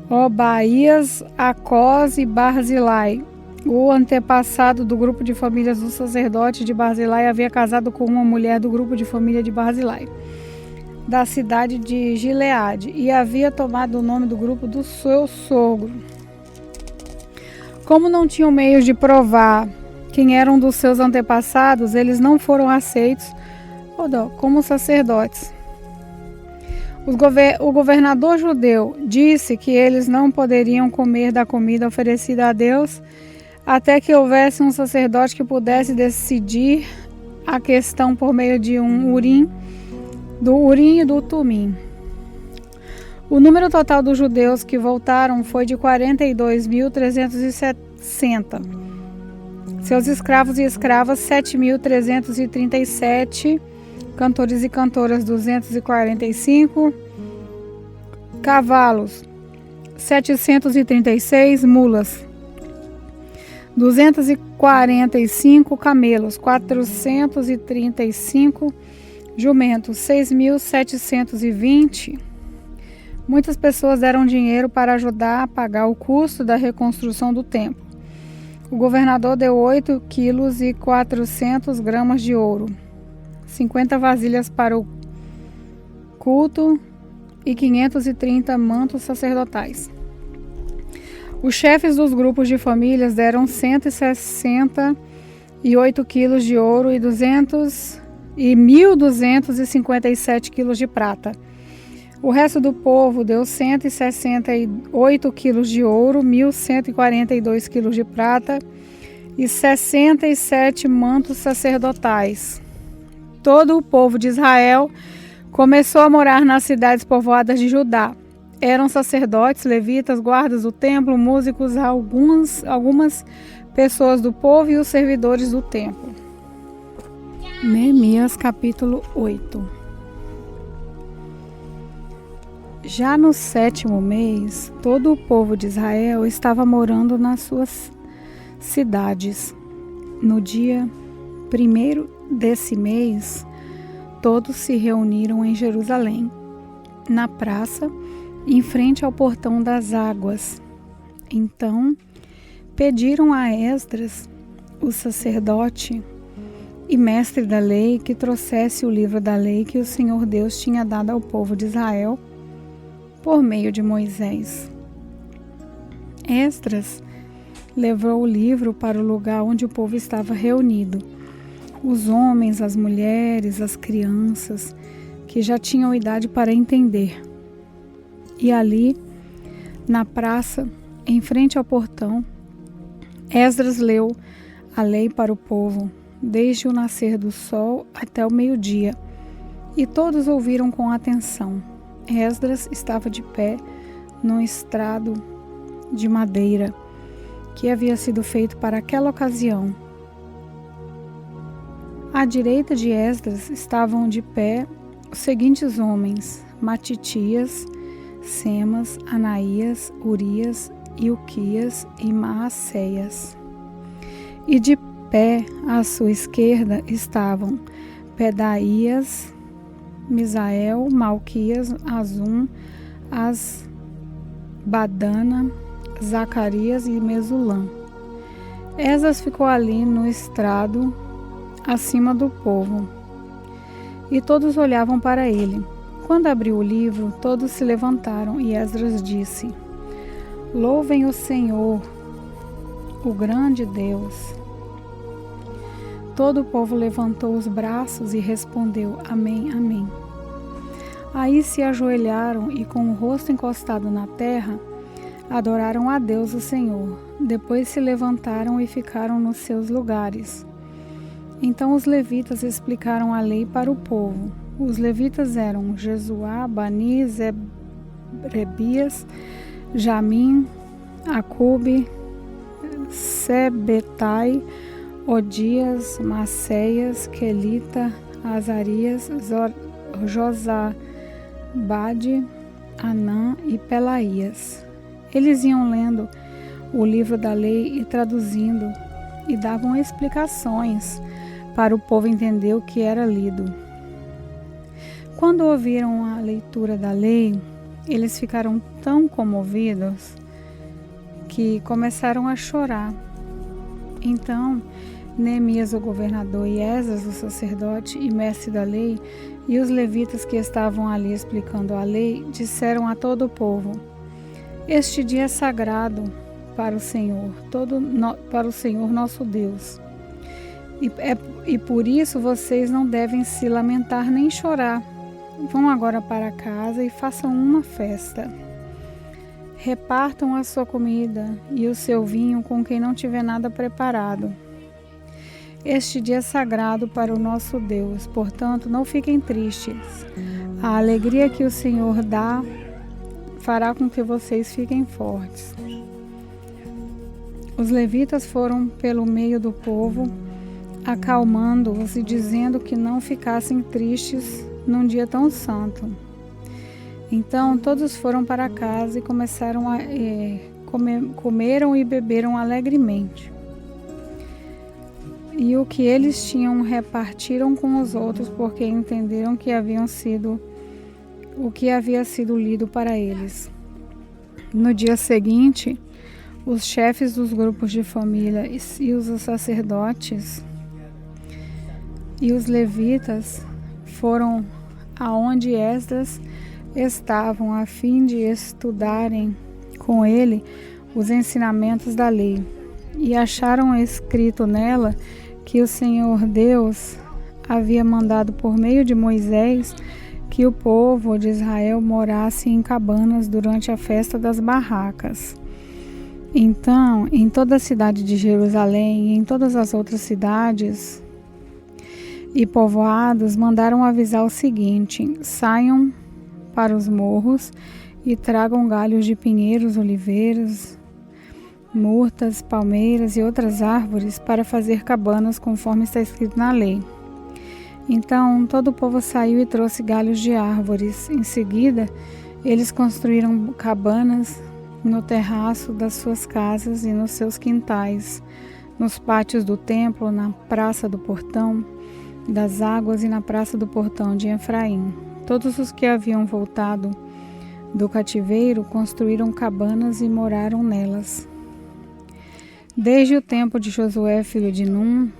Obaías, Acós e Barzilai. O antepassado do grupo de famílias do sacerdote de Barzilai havia casado com uma mulher do grupo de família de Barzilai, da cidade de Gileade, e havia tomado o nome do grupo do seu sogro. Como não tinham meios de provar quem eram dos seus antepassados, eles não foram aceitos como sacerdotes. O governador judeu disse que eles não poderiam comer da comida oferecida a Deus até que houvesse um sacerdote que pudesse decidir a questão por meio de um Urim e do Tumim. O número total dos judeus que voltaram foi de 42.360. Seus escravos e escravas, 7.337. Cantores e cantoras, 245. Cavalos, 736. Mulas, 245. Camelos, 435. Jumentos, 6.720. Muitas pessoas deram dinheiro para ajudar a pagar o custo da reconstrução do templo. O governador deu 8,4 kg de ouro, 50 vasilhas para o culto e 530 mantos sacerdotais. Os chefes dos grupos de famílias deram 168 quilos de ouro e 1.257 quilos de prata. O resto do povo deu 168 quilos de ouro, 1.142 quilos de prata e 67 mantos sacerdotais. Todo o povo de Israel começou a morar nas cidades povoadas de Judá. Eram sacerdotes, levitas, guardas do templo, músicos, algumas pessoas do povo e os servidores do templo. Neemias capítulo 8. Já no 7º mês, todo o povo de Israel estava morando nas suas cidades. No dia 1º desse mês, todos se reuniram em Jerusalém, na praça, em frente ao portão das águas. Então, pediram a Esdras, o sacerdote e mestre da lei, que trouxesse o livro da lei que o Senhor Deus tinha dado ao povo de Israel por meio de Moisés. Esdras levou o livro para o lugar onde o povo estava reunido. Os homens, as mulheres, as crianças, que já tinham idade para entender. E ali, na praça, em frente ao portão, Esdras leu a lei para o povo, desde o nascer do sol até o meio-dia, e todos ouviram com atenção. Esdras estava de pé num estrado de madeira que havia sido feito para aquela ocasião. À direita de Esdras estavam de pé os seguintes homens: Matitias, Semas, Anaías, Urias, Ilquias e Maacéias. E de pé à sua esquerda estavam Pedaías, Misael, Malquias, Azum, Asbadana, Zacarias e Mesulã. Esdras ficou ali no estrado, acima do povo, e todos olhavam para ele. Quando abriu o livro, todos se levantaram, e Esdras disse: Louvem o Senhor, o grande Deus. Todo o povo levantou os braços e respondeu: Amém, amém. Aí se ajoelharam e, com o rosto encostado na terra, adoraram a Deus o Senhor. Depois se levantaram e ficaram nos seus lugares. Então os levitas explicaram a lei para o povo. Os levitas eram Jesuá, Bani, Zerebias, Jamim, Acube, Sebetai, Odias, Maceias, Quelita, Azarias, Josabade, Anã e Pelaías. Eles iam lendo o livro da lei e traduzindo, e davam explicações para o povo entender o que era lido. quando ouviram a leitura da lei, eles ficaram tão comovidos que começaram a chorar. Então, Neemias, o governador, e Esdras, o sacerdote e mestre da lei, e os levitas que estavam ali explicando a lei, disseram a todo o povo: este dia é sagrado para o Senhor, para o Senhor nosso Deus. E por isso vocês não devem se lamentar nem chorar. Vão agora para casa e façam uma festa. Repartam a sua comida e o seu vinho com quem não tiver nada preparado. Este dia é sagrado para o nosso Deus, portanto, não fiquem tristes. A alegria que o Senhor dá fará com que vocês fiquem fortes. Os levitas foram pelo meio do povo, acalmando-os e dizendo que não ficassem tristes num dia tão santo. Então todos foram para casa e começaram a comeram e beberam alegremente. E o que eles tinham repartiram com os outros, porque entenderam que o que havia sido lido para eles. No dia seguinte, os chefes dos grupos de família e os sacerdotes e os levitas foram aonde Esdras estavam a fim de estudarem com ele os ensinamentos da lei, e acharam escrito nela que o Senhor Deus havia mandado por meio de Moisés que o povo de Israel morasse em cabanas durante a festa das barracas. Então, em toda a cidade de Jerusalém e em todas as outras cidades e povoados, mandaram avisar o seguinte: saiam para os morros e tragam galhos de pinheiros, oliveiras, murtas, palmeiras e outras árvores para fazer cabanas conforme está escrito na lei. Então todo o povo saiu e trouxe galhos de árvores. Em seguida, eles construíram cabanas no terraço das suas casas e nos seus quintais, nos pátios do templo, na praça do portão das águas e na praça do portão de Efraim. Todos os que haviam voltado do cativeiro construíram cabanas e moraram nelas. Desde o tempo de Josué, filho de Num,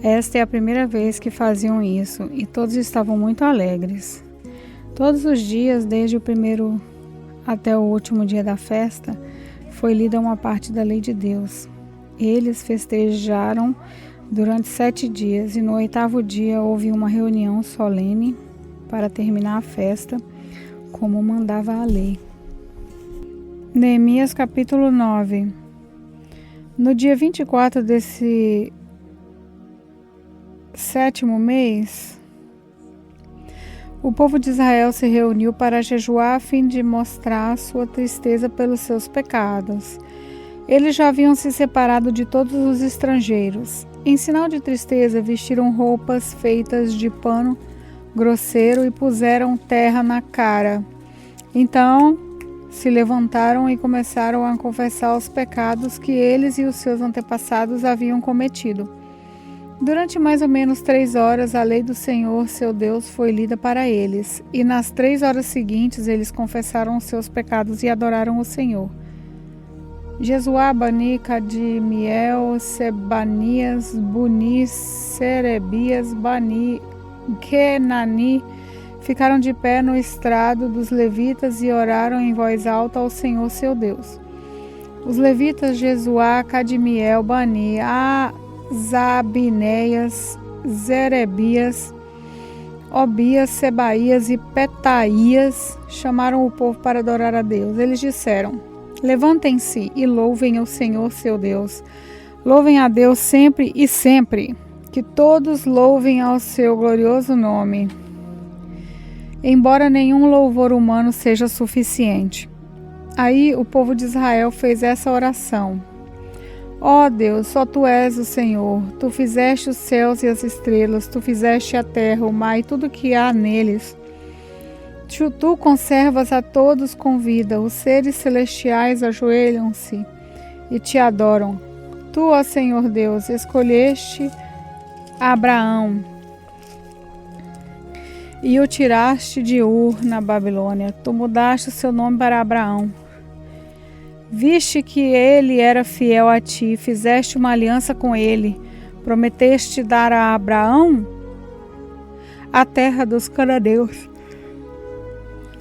esta é a primeira vez que faziam isso, e todos estavam muito alegres. Todos os dias, desde o primeiro até o último dia da festa, foi lida uma parte da lei de Deus. Eles festejaram durante 7 dias, e no 8º dia houve uma reunião solene para terminar a festa, como mandava a lei. Neemias capítulo 9. No dia 24 desse 7º mês, o povo de Israel se reuniu para jejuar a fim de mostrar sua tristeza pelos seus pecados. Eles já haviam se separado de todos os estrangeiros. Em sinal de tristeza, vestiram roupas feitas de pano grosseiro e puseram terra na cara. Então se levantaram e começaram a confessar os pecados que eles e os seus antepassados haviam cometido. Durante mais ou menos 3 horas, a lei do Senhor, seu Deus, foi lida para eles, e nas 3 horas seguintes eles confessaram os seus pecados e adoraram o Senhor. Jesuá, Bani, Cadmiel, Sebanias, Buni, Serebias, Bani, Kenani ficaram de pé no estrado dos levitas e oraram em voz alta ao Senhor seu Deus. Os levitas Jesuá, Cadmiel, Bani, Zabinéias, Zerebias, Obias, Sebaías e Petaías chamaram o povo para adorar a Deus. Eles disseram: levantem-se e louvem o Senhor seu Deus. Louvem a Deus sempre e sempre. Que todos louvem ao seu glorioso nome. Embora nenhum louvor humano seja suficiente. Aí o povo de Israel fez essa oração: ó Deus, só Tu és o Senhor. Tu fizeste os céus e as estrelas, Tu fizeste a terra, o mar e tudo que há neles. Tu conservas a todos com vida, os seres celestiais ajoelham-se e Te adoram. Tu, ó Senhor Deus, escolheste Abraão e o tiraste de Ur, na Babilônia. Tu mudaste o seu nome para Abraão. Viste que ele era fiel a ti, fizeste uma aliança com ele, prometeste dar a Abraão a terra dos cananeus,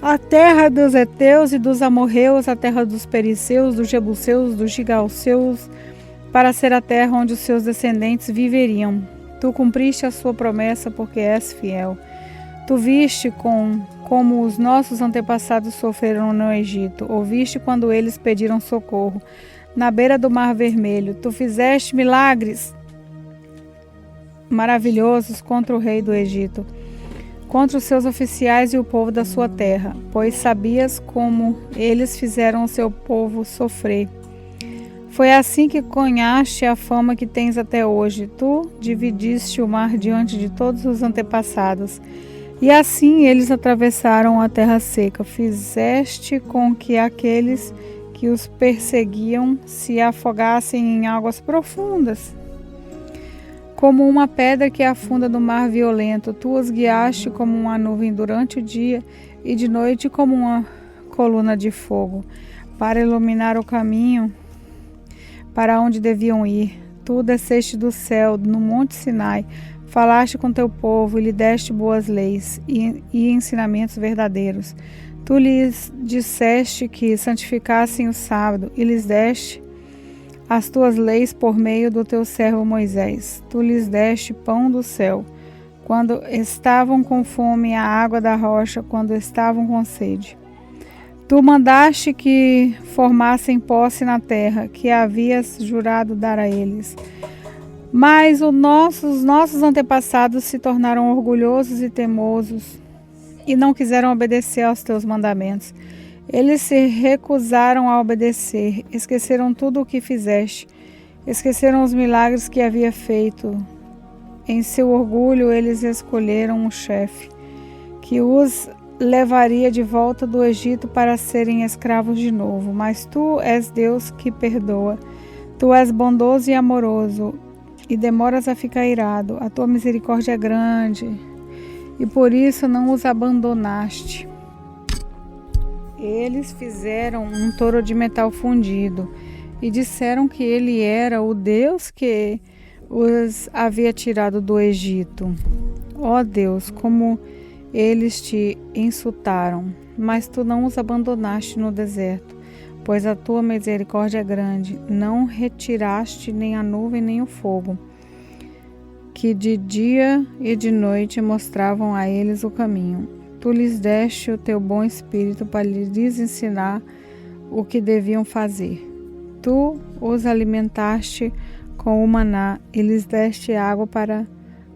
a terra dos heteus e dos amorreus, a terra dos perizeus, dos jebuseus, dos gigalseus, para ser a terra onde os seus descendentes viveriam. Tu cumpriste a sua promessa porque és fiel. Tu viste como os nossos antepassados sofreram no Egito. Ouviste quando eles pediram socorro na beira do Mar Vermelho. Tu fizeste milagres maravilhosos contra o rei do Egito, contra os seus oficiais e o povo da sua terra, pois sabias como eles fizeram o seu povo sofrer. Foi assim que ganhaste a fama que tens até hoje. Tu dividiste o mar diante de todos os antepassados, e assim eles atravessaram a terra seca. Fizeste com que aqueles que os perseguiam se afogassem em águas profundas, como uma pedra que afunda no mar violento. Tu os guiaste como uma nuvem durante o dia e de noite como uma coluna de fogo, para iluminar o caminho para onde deviam ir. Tu desceste do céu, no monte Sinai, falaste com teu povo e lhe deste boas leis e ensinamentos verdadeiros. Tu lhes disseste que santificassem o sábado e lhes deste as tuas leis por meio do teu servo Moisés. Tu lhes deste pão do céu, quando estavam com fome, a água da rocha, quando estavam com sede. Tu mandaste que formassem posse na terra, que havias jurado dar a eles. Mas os nossos antepassados se tornaram orgulhosos e teimosos e não quiseram obedecer aos teus mandamentos. Eles se recusaram a obedecer, esqueceram tudo o que fizeste, esqueceram os milagres que havia feito. Em seu orgulho, eles escolheram um chefe que os levaria de volta do Egito para serem escravos de novo. Mas tu és Deus que perdoa, tu és bondoso e amoroso, e demoras a ficar irado. A tua misericórdia é grande, e por isso não os abandonaste. Eles fizeram um touro de metal fundido e disseram que ele era o Deus que os havia tirado do Egito. Ó Deus, como eles te insultaram, mas tu não os abandonaste no deserto, pois a tua misericórdia é grande. Não retiraste nem a nuvem nem o fogo, que de dia e de noite mostravam a eles o caminho. Tu lhes deste o teu bom espírito para lhes ensinar o que deviam fazer. Tu os alimentaste com o maná e lhes deste água para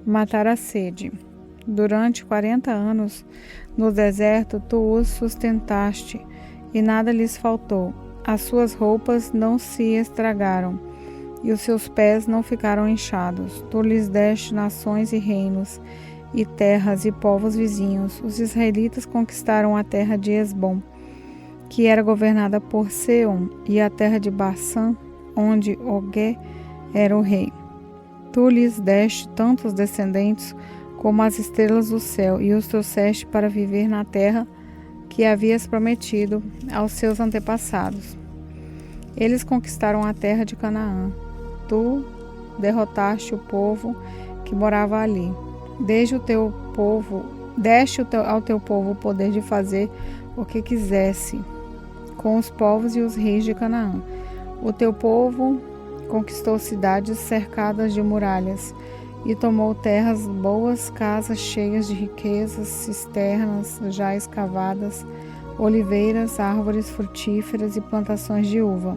matar a sede. Durante 40 anos no deserto tu os sustentaste e nada lhes faltou. As suas roupas não se estragaram e os seus pés não ficaram inchados. Tu lhes deste nações e reinos e terras e povos vizinhos. Os israelitas conquistaram a terra de Esbom, que era governada por Seom, e a terra de Bassã, onde Ogé era o rei. Tu lhes deste tantos descendentes como as estrelas do céu, e os trouxeste para viver na terra que havias prometido aos seus antepassados. Eles conquistaram a terra de Canaã. Tu derrotaste o povo que morava ali. Deste ao teu povo o poder de fazer o que quisesse com os povos e os reis de Canaã. O teu povo conquistou cidades cercadas de muralhas e tomou terras boas, casas cheias de riquezas, cisternas já escavadas, oliveiras, árvores frutíferas e plantações de uva.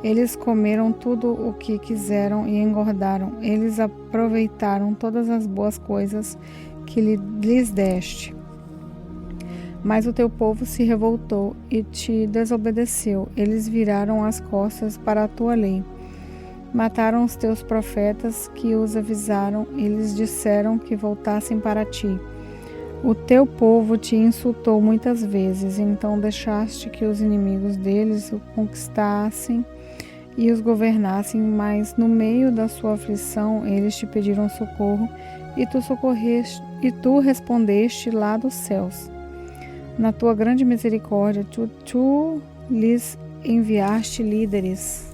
Eles comeram tudo o que quiseram e engordaram. Eles aproveitaram todas as boas coisas que lhes deste. Mas o teu povo se revoltou e te desobedeceu. Eles viraram as costas para a tua lei. Mataram os teus profetas que os avisaram e lhes disseram que voltassem para ti. O teu povo te insultou muitas vezes, então deixaste que os inimigos deles o conquistassem e os governassem, mas no meio da sua aflição eles te pediram socorro e tu e tu respondeste lá dos céus. Na tua grande misericórdia, tu lhes enviaste líderes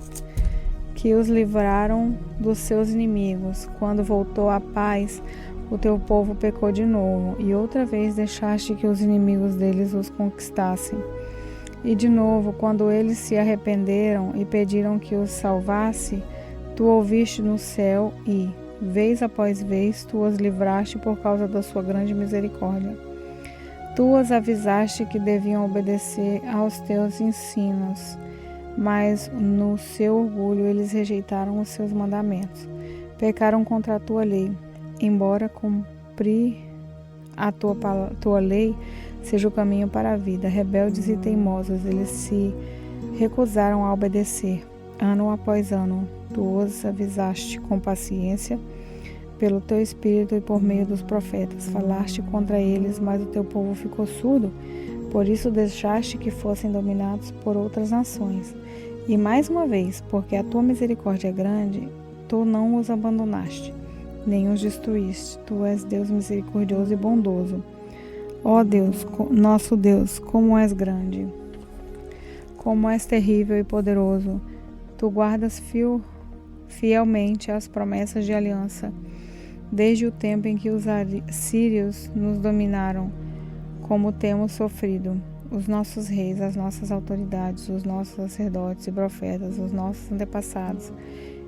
que os livraram dos seus inimigos. Quando voltou a paz, o teu povo pecou de novo, e outra vez deixaste que os inimigos deles os conquistassem. E de novo, quando eles se arrependeram e pediram que os salvasse, tu ouviste no céu e, vez após vez, tu os livraste por causa da sua grande misericórdia. Tu os avisaste que deviam obedecer aos teus ensinos, mas no seu orgulho eles rejeitaram os seus mandamentos. Pecaram contra a tua lei, embora cumprir a tua lei seja o caminho para a vida. Rebeldes e teimosos, eles se recusaram a obedecer. Ano após ano, tu os avisaste com paciência pelo teu Espírito e por meio dos profetas. Falaste contra eles, mas o teu povo ficou surdo. Por isso deixaste que fossem dominados por outras nações. E mais uma vez, porque a tua misericórdia é grande, tu não os abandonaste, nem os destruíste. Tu és Deus misericordioso e bondoso. Ó Deus, nosso Deus, como és grande, como és terrível e poderoso. Tu guardas fielmente as promessas de aliança, desde o tempo em que os sírios nos dominaram, como temos sofrido. Os nossos reis, as nossas autoridades, os nossos sacerdotes e profetas, os nossos antepassados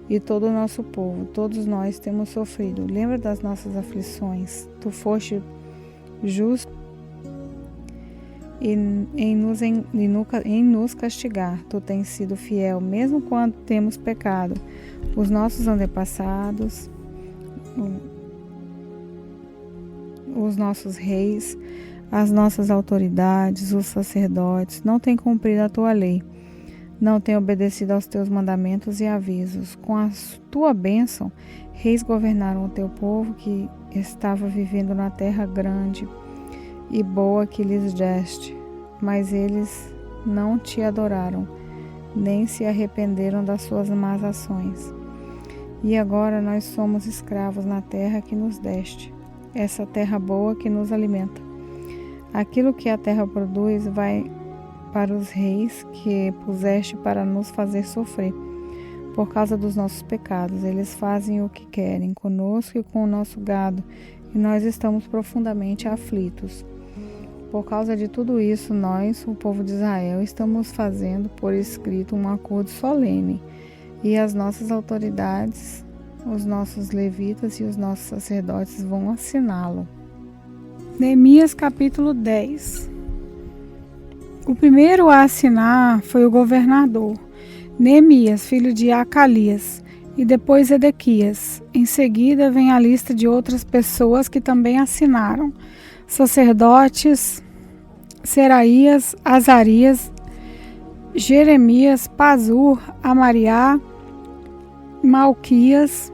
e todo o nosso povo, todos nós temos sofrido. Lembra das nossas aflições. Tu foste justo em nos castigar. Tu tens sido fiel, mesmo quando temos pecado. Os nossos antepassados, os nossos reis, as nossas autoridades, os sacerdotes, não têm cumprido a tua lei, não têm obedecido aos teus mandamentos e avisos. Com a tua bênção, reis governaram o teu povo que estava vivendo na terra grande e boa que lhes deste, mas eles não te adoraram, nem se arrependeram das suas más ações. E agora nós somos escravos na terra que nos deste, essa terra boa que nos alimenta. Aquilo que a terra produz vai para os reis que puseste para nos fazer sofrer. Por causa dos nossos pecados, eles fazem o que querem conosco e com o nosso gado, e nós estamos profundamente aflitos. Por causa de tudo isso, nós, o povo de Israel, estamos fazendo por escrito um acordo solene, e as nossas autoridades, os nossos levitas e os nossos sacerdotes vão assiná-lo. Neemias capítulo 10. O primeiro a assinar foi o governador, Neemias, filho de Acalias, e depois Edequias. Em seguida vem a lista de outras pessoas que também assinaram: sacerdotes, Seraías, Azarias, Jeremias, Pazur, Amariá, Malquias,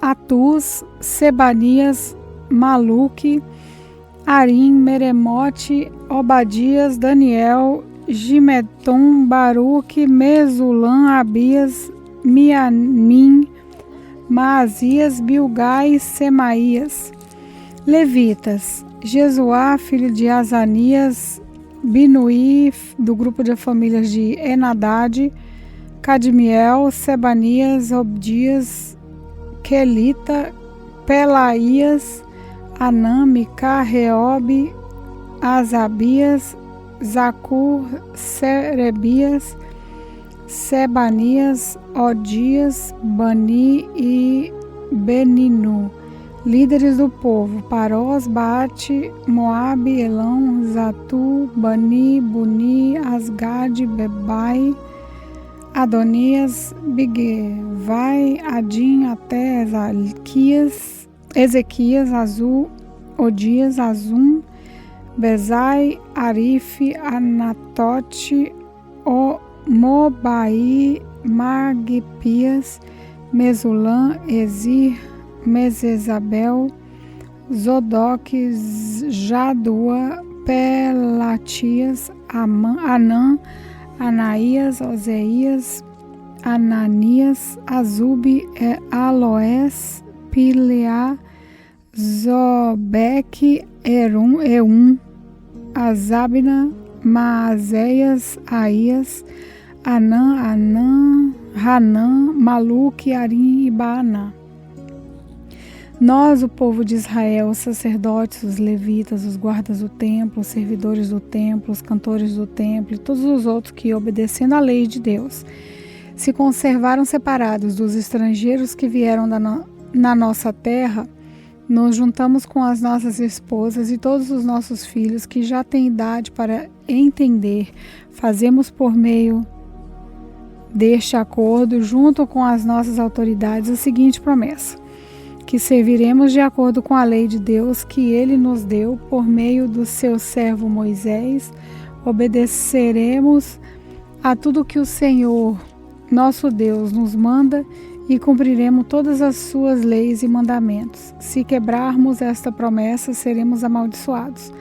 Atus, Sebanias, Maluque, Arim, Meremote, Obadias, Daniel, Gimeton, Baruque, Mesulam, Abias, Mianim, Maasias, Bilgai, Semaías. Levitas: Jesuá, filho de Azanias, Binuí, do grupo de famílias de Enadad, Cadmiel, Sebanias, Obdias, Quelita, Pelaías, Anamica, Reobe, Azabias, Zacur, Serebias, Sebanias, Odias, Bani e Beninu. Líderes do povo: Parós, Baate, Moabe, Elão, Zatu, Bani, Buni, Asgad, Bebai, Adonias, Bigvai, Adim, até Ezequias, Azul, Odias, Azum, Bezai, Arife, Anatote, Mobai, Magpias, Mesulam, Ezir, Mesesabel, Zodoc, Jadua, Pelatias, Anã, Anaías, Oseias, Ananias, Azube, Aloés, Pileá, Zobeque, Eum, Azabna, Maazéias, Aías, Hanã, Maluque, Arim e Baaná. Nós, o povo de Israel, os sacerdotes, os levitas, os guardas do templo, os servidores do templo, os cantores do templo e todos os outros que, obedecendo à lei de Deus, se conservaram separados dos estrangeiros que vieram na nossa terra, nos juntamos com as nossas esposas e todos os nossos filhos que já têm idade para entender, fazemos por meio deste acordo, junto com as nossas autoridades, a seguinte promessa: que serviremos de acordo com a lei de Deus que ele nos deu por meio do seu servo Moisés, obedeceremos a tudo que o Senhor, nosso Deus, nos manda e cumpriremos todas as suas leis e mandamentos. Se quebrarmos esta promessa, seremos amaldiçoados.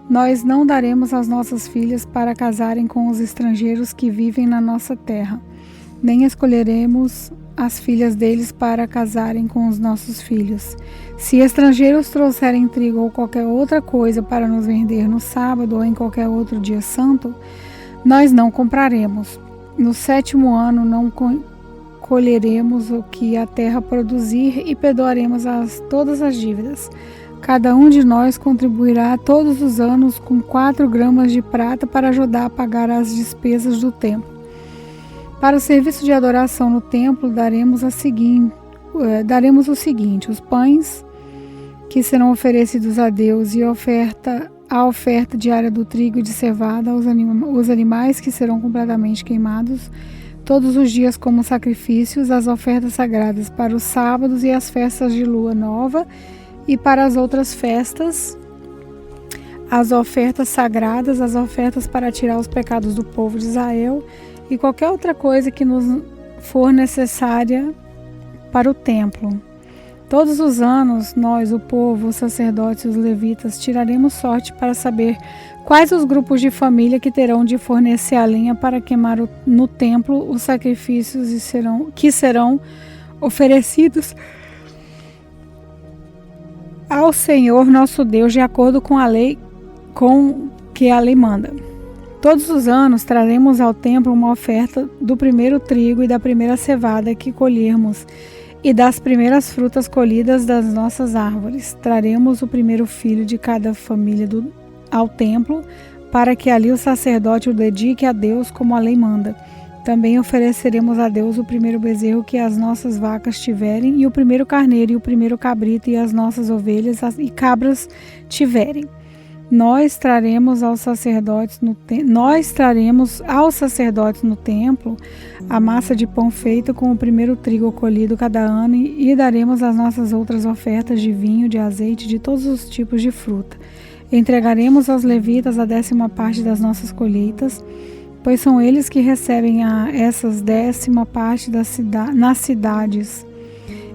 Nós não daremos as nossas filhas para casarem com os estrangeiros que vivem na nossa terra, nem escolheremos as filhas deles para casarem com os nossos filhos. Se estrangeiros trouxerem trigo ou qualquer outra coisa para nos vender no sábado ou em qualquer outro dia santo, nós não compraremos. No 7º ano não colheremos o que a terra produzir e perdoaremos todas as dívidas. Cada um de nós contribuirá todos os anos com 4 gramas de prata para ajudar a pagar as despesas do templo. Para o serviço de adoração no templo, daremos o seguinte: os pães que serão oferecidos a Deus e a oferta diária do trigo e de cevada, os animais que serão completamente queimados todos os dias como sacrifícios, as ofertas sagradas para os sábados e as festas de lua nova e para as outras festas, as ofertas sagradas, as ofertas para tirar os pecados do povo de Israel e qualquer outra coisa que nos for necessária para o templo. Todos os anos, nós, o povo, os sacerdotes e os levitas, tiraremos sorte para saber quais os grupos de família que terão de fornecer a lenha para queimar no templo os sacrifícios que serão oferecidos ao Senhor nosso Deus, de acordo com a lei que a lei manda. Todos os anos traremos ao templo uma oferta do primeiro trigo e da primeira cevada que colhermos e das primeiras frutas colhidas das nossas árvores. Traremos o primeiro filho de cada família ao templo, para que ali o sacerdote o dedique a Deus como a lei manda. Também ofereceremos a Deus o primeiro bezerro que as nossas vacas tiverem, e o primeiro carneiro e o primeiro cabrito e as nossas ovelhas e cabras tiverem. Nós traremos aos sacerdotes no templo a massa de pão feita com o primeiro trigo colhido cada ano e daremos as nossas outras ofertas de vinho, de azeite, de todos os tipos de fruta. Entregaremos aos levitas a 10ª parte das nossas colheitas, pois são eles que recebem essas 10ª parte nas cidades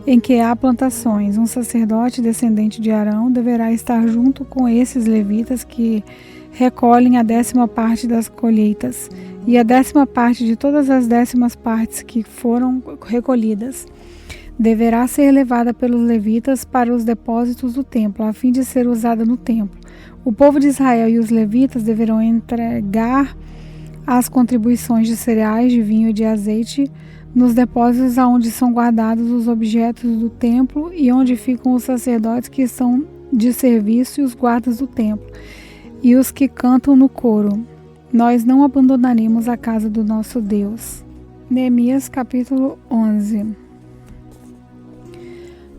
em que há plantações. Um sacerdote descendente de Arão deverá estar junto com esses levitas que recolhem a 10ª parte das colheitas e a 10ª parte de todas as 10ª partes que foram recolhidas. Deverá ser levada pelos levitas para os depósitos do templo, a fim de ser usada no templo. O povo de Israel e os levitas deverão entregar as contribuições de cereais, de vinho e de azeite nos depósitos aonde são guardados os objetos do templo e onde ficam os sacerdotes que são de serviço e os guardas do templo e os que cantam no coro. Nós não abandonaremos a casa do nosso Deus. Neemias capítulo 11.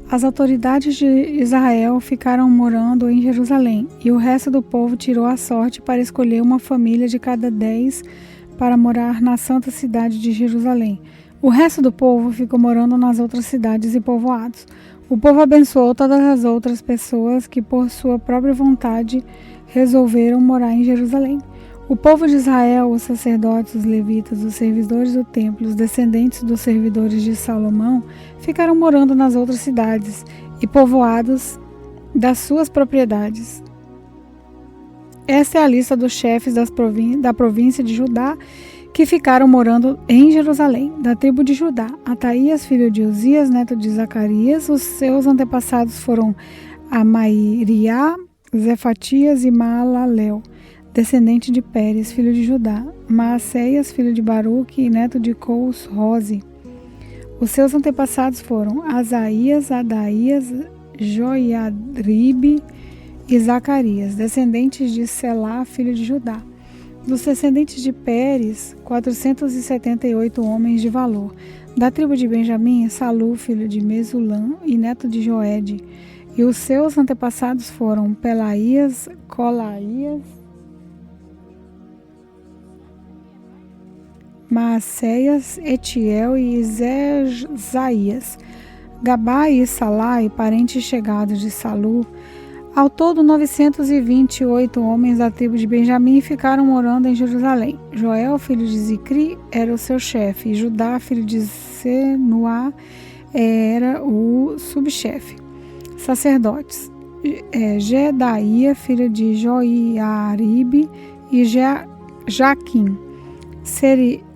As autoridades de Israel ficaram morando em Jerusalém, e o resto do povo tirou a sorte para escolher uma família de cada 10 para morar na santa cidade de Jerusalém. O resto do povo ficou morando nas outras cidades e povoados. O povo abençoou todas as outras pessoas que, por sua própria vontade, resolveram morar em Jerusalém. O povo de Israel, os sacerdotes, os levitas, os servidores do templo, os descendentes dos servidores de Salomão, ficaram morando nas outras cidades e povoados das suas propriedades. Esta é a lista dos chefes da província de Judá que ficaram morando em Jerusalém. Da tribo de Judá, Ataías, filho de Uzias, neto de Zacarias. Os seus antepassados foram Amairiá, Zefatias e Maalalel, descendente de Pérez, filho de Judá, Maacéias, filho de Baruque e neto de Cous-Roze. Os seus antepassados foram Asaías, Adaías, Joiaribe e Zacarias, descendentes de Selá, filho de Judá. Dos descendentes de Pérez, 478 homens de valor. Da tribo de Benjamim, Salu, filho de Mesulã e neto de Joede. E os seus antepassados foram Pelaías, Colaías, Maacéias, Etiel e Zezaías, Gabá e Salai, parentes chegados de Salu. Ao todo, 928 homens da tribo de Benjamim ficaram morando em Jerusalém. Joel, filho de Zicri, era o seu chefe, e Judá, filho de Senuá, era o subchefe. Sacerdotes: Gedaía, filho de Joiaribe e Jaquim.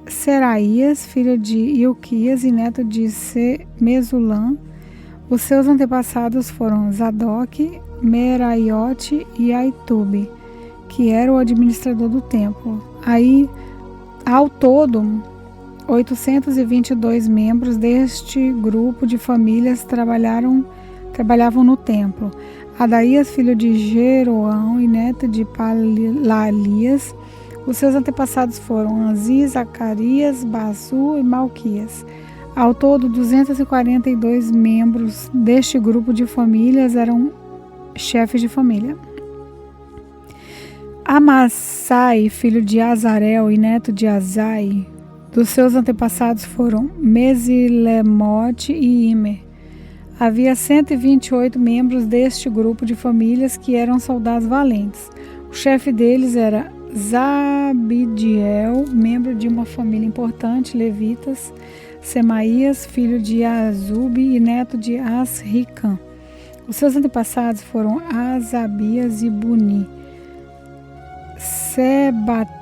Seraías, filho de Ilquias e neto de Mesulã. Os seus antepassados foram Zadok, Meraiote e Aitube, que era o administrador do templo. Aí, ao todo, 822 membros deste grupo de famílias trabalhavam no templo. Adaías, filho de Jeroão e neto de Palalias. Os seus antepassados foram Anzi, Zacarias, Bazu e Malquias. Ao todo, 242 membros deste grupo de famílias eram chefes de família. Amassai, filho de Azarel e neto de Azai. Dos seus antepassados foram Mesilemote e Imer. Havia 128 membros deste grupo de famílias que eram soldados valentes. O chefe deles era Zabidiel, membro de uma família importante, levitas. Semaías, filho de Azube e neto de Asricã. Os seus antepassados foram Asabias e Buni. Sebatai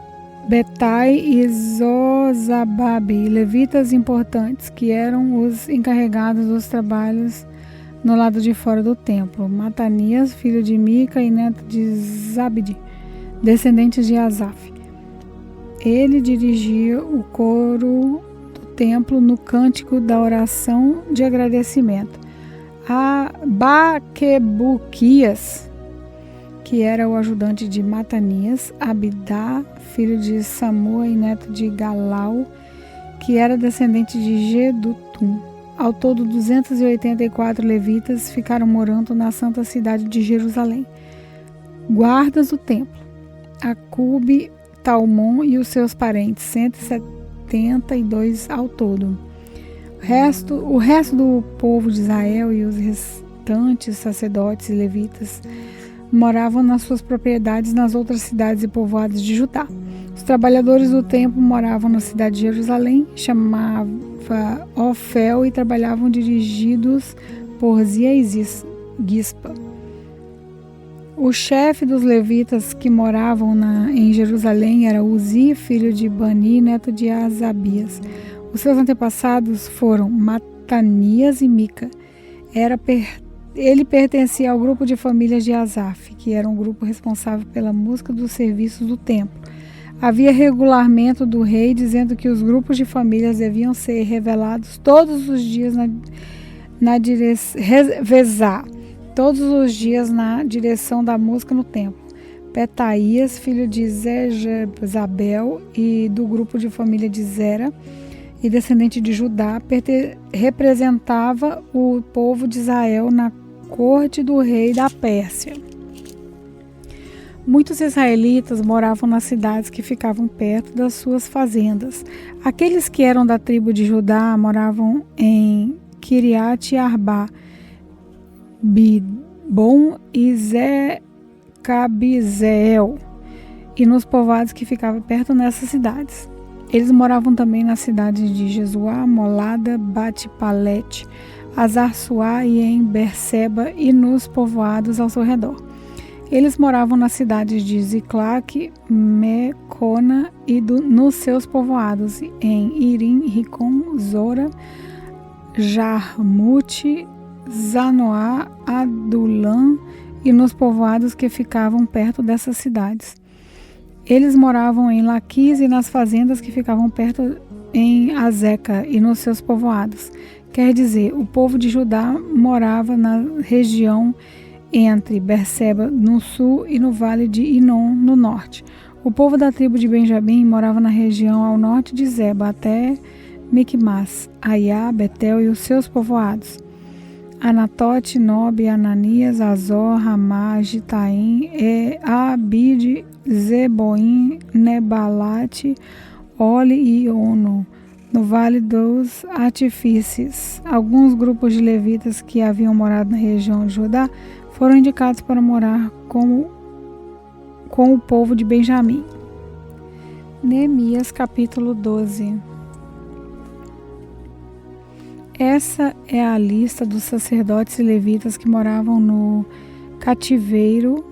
e Zozababe, levitas importantes, que eram os encarregados dos trabalhos no lado de fora do templo. Matanias, filho de Mica e neto de Zabdi, descendentes de Asaf. Ele dirigia o coro do templo no cântico da oração de agradecimento. A Baquebuquias, que era o ajudante de Matanias. Abidá, filho de Samua e neto de Galau, que era descendente de Gedutum. Ao todo, 284 levitas ficaram morando na santa cidade de Jerusalém. Guardas do templo: Acube, Talmon e os seus parentes, 172 ao todo. O resto do povo de Israel e os restantes sacerdotes e levitas moravam nas suas propriedades nas outras cidades e povoados de Judá. Os trabalhadores do templo moravam na cidade de Jerusalém, chamava Ofel, e trabalhavam dirigidos por Zia e Gispa. O chefe dos levitas que moravam em Jerusalém era Uzi, filho de Bani, neto de Asabias. Os seus antepassados foram Matanias e Mica. Ele pertencia ao grupo de famílias de Asaf, que era um grupo responsável pela música dos serviços do templo. Havia regulamento do rei dizendo que os grupos de famílias deviam ser revelados todos os dias na direção da música no templo. Petaías, filho de Zezabel e do grupo de família de Zera e descendente de Judá, representava o povo de Israel na corte do rei da Pérsia. Muitos israelitas moravam nas cidades que ficavam perto das suas fazendas. Aqueles que eram da tribo de Judá moravam em Kiriat Arba, Bibom e Zecabizeel, e nos povoados que ficavam perto nessas cidades. Eles moravam também nas cidades de Jesuá, Molada, Bate-Palete, Azar-Suá e em Berseba e nos povoados ao seu redor. Eles moravam nas cidades de Ziclac, Mecona e nos seus povoados, em Irim, Ricom, Zora, Jarmute, Zanoá, Adulã e nos povoados que ficavam perto dessas cidades. Eles moravam em Laquis e nas fazendas que ficavam perto em Azeca e nos seus povoados. Quer dizer, o povo de Judá morava na região entre Berseba no sul e no vale de Inom no norte. O povo da tribo de Benjamim morava na região ao norte de Zeba até Micmas, Aiá, Betel e os seus povoados. Anatote, Nobe, Ananias, Azor, Ramá, Gitaim, Abide, Zeboim, Nebalate, Ole e Ono, no Vale dos Artifícios. Alguns grupos de levitas que haviam morado na região de Judá foram indicados para morar com o povo de Benjamim. Neemias capítulo 12. Essa é a lista dos sacerdotes e levitas que moravam no cativeiro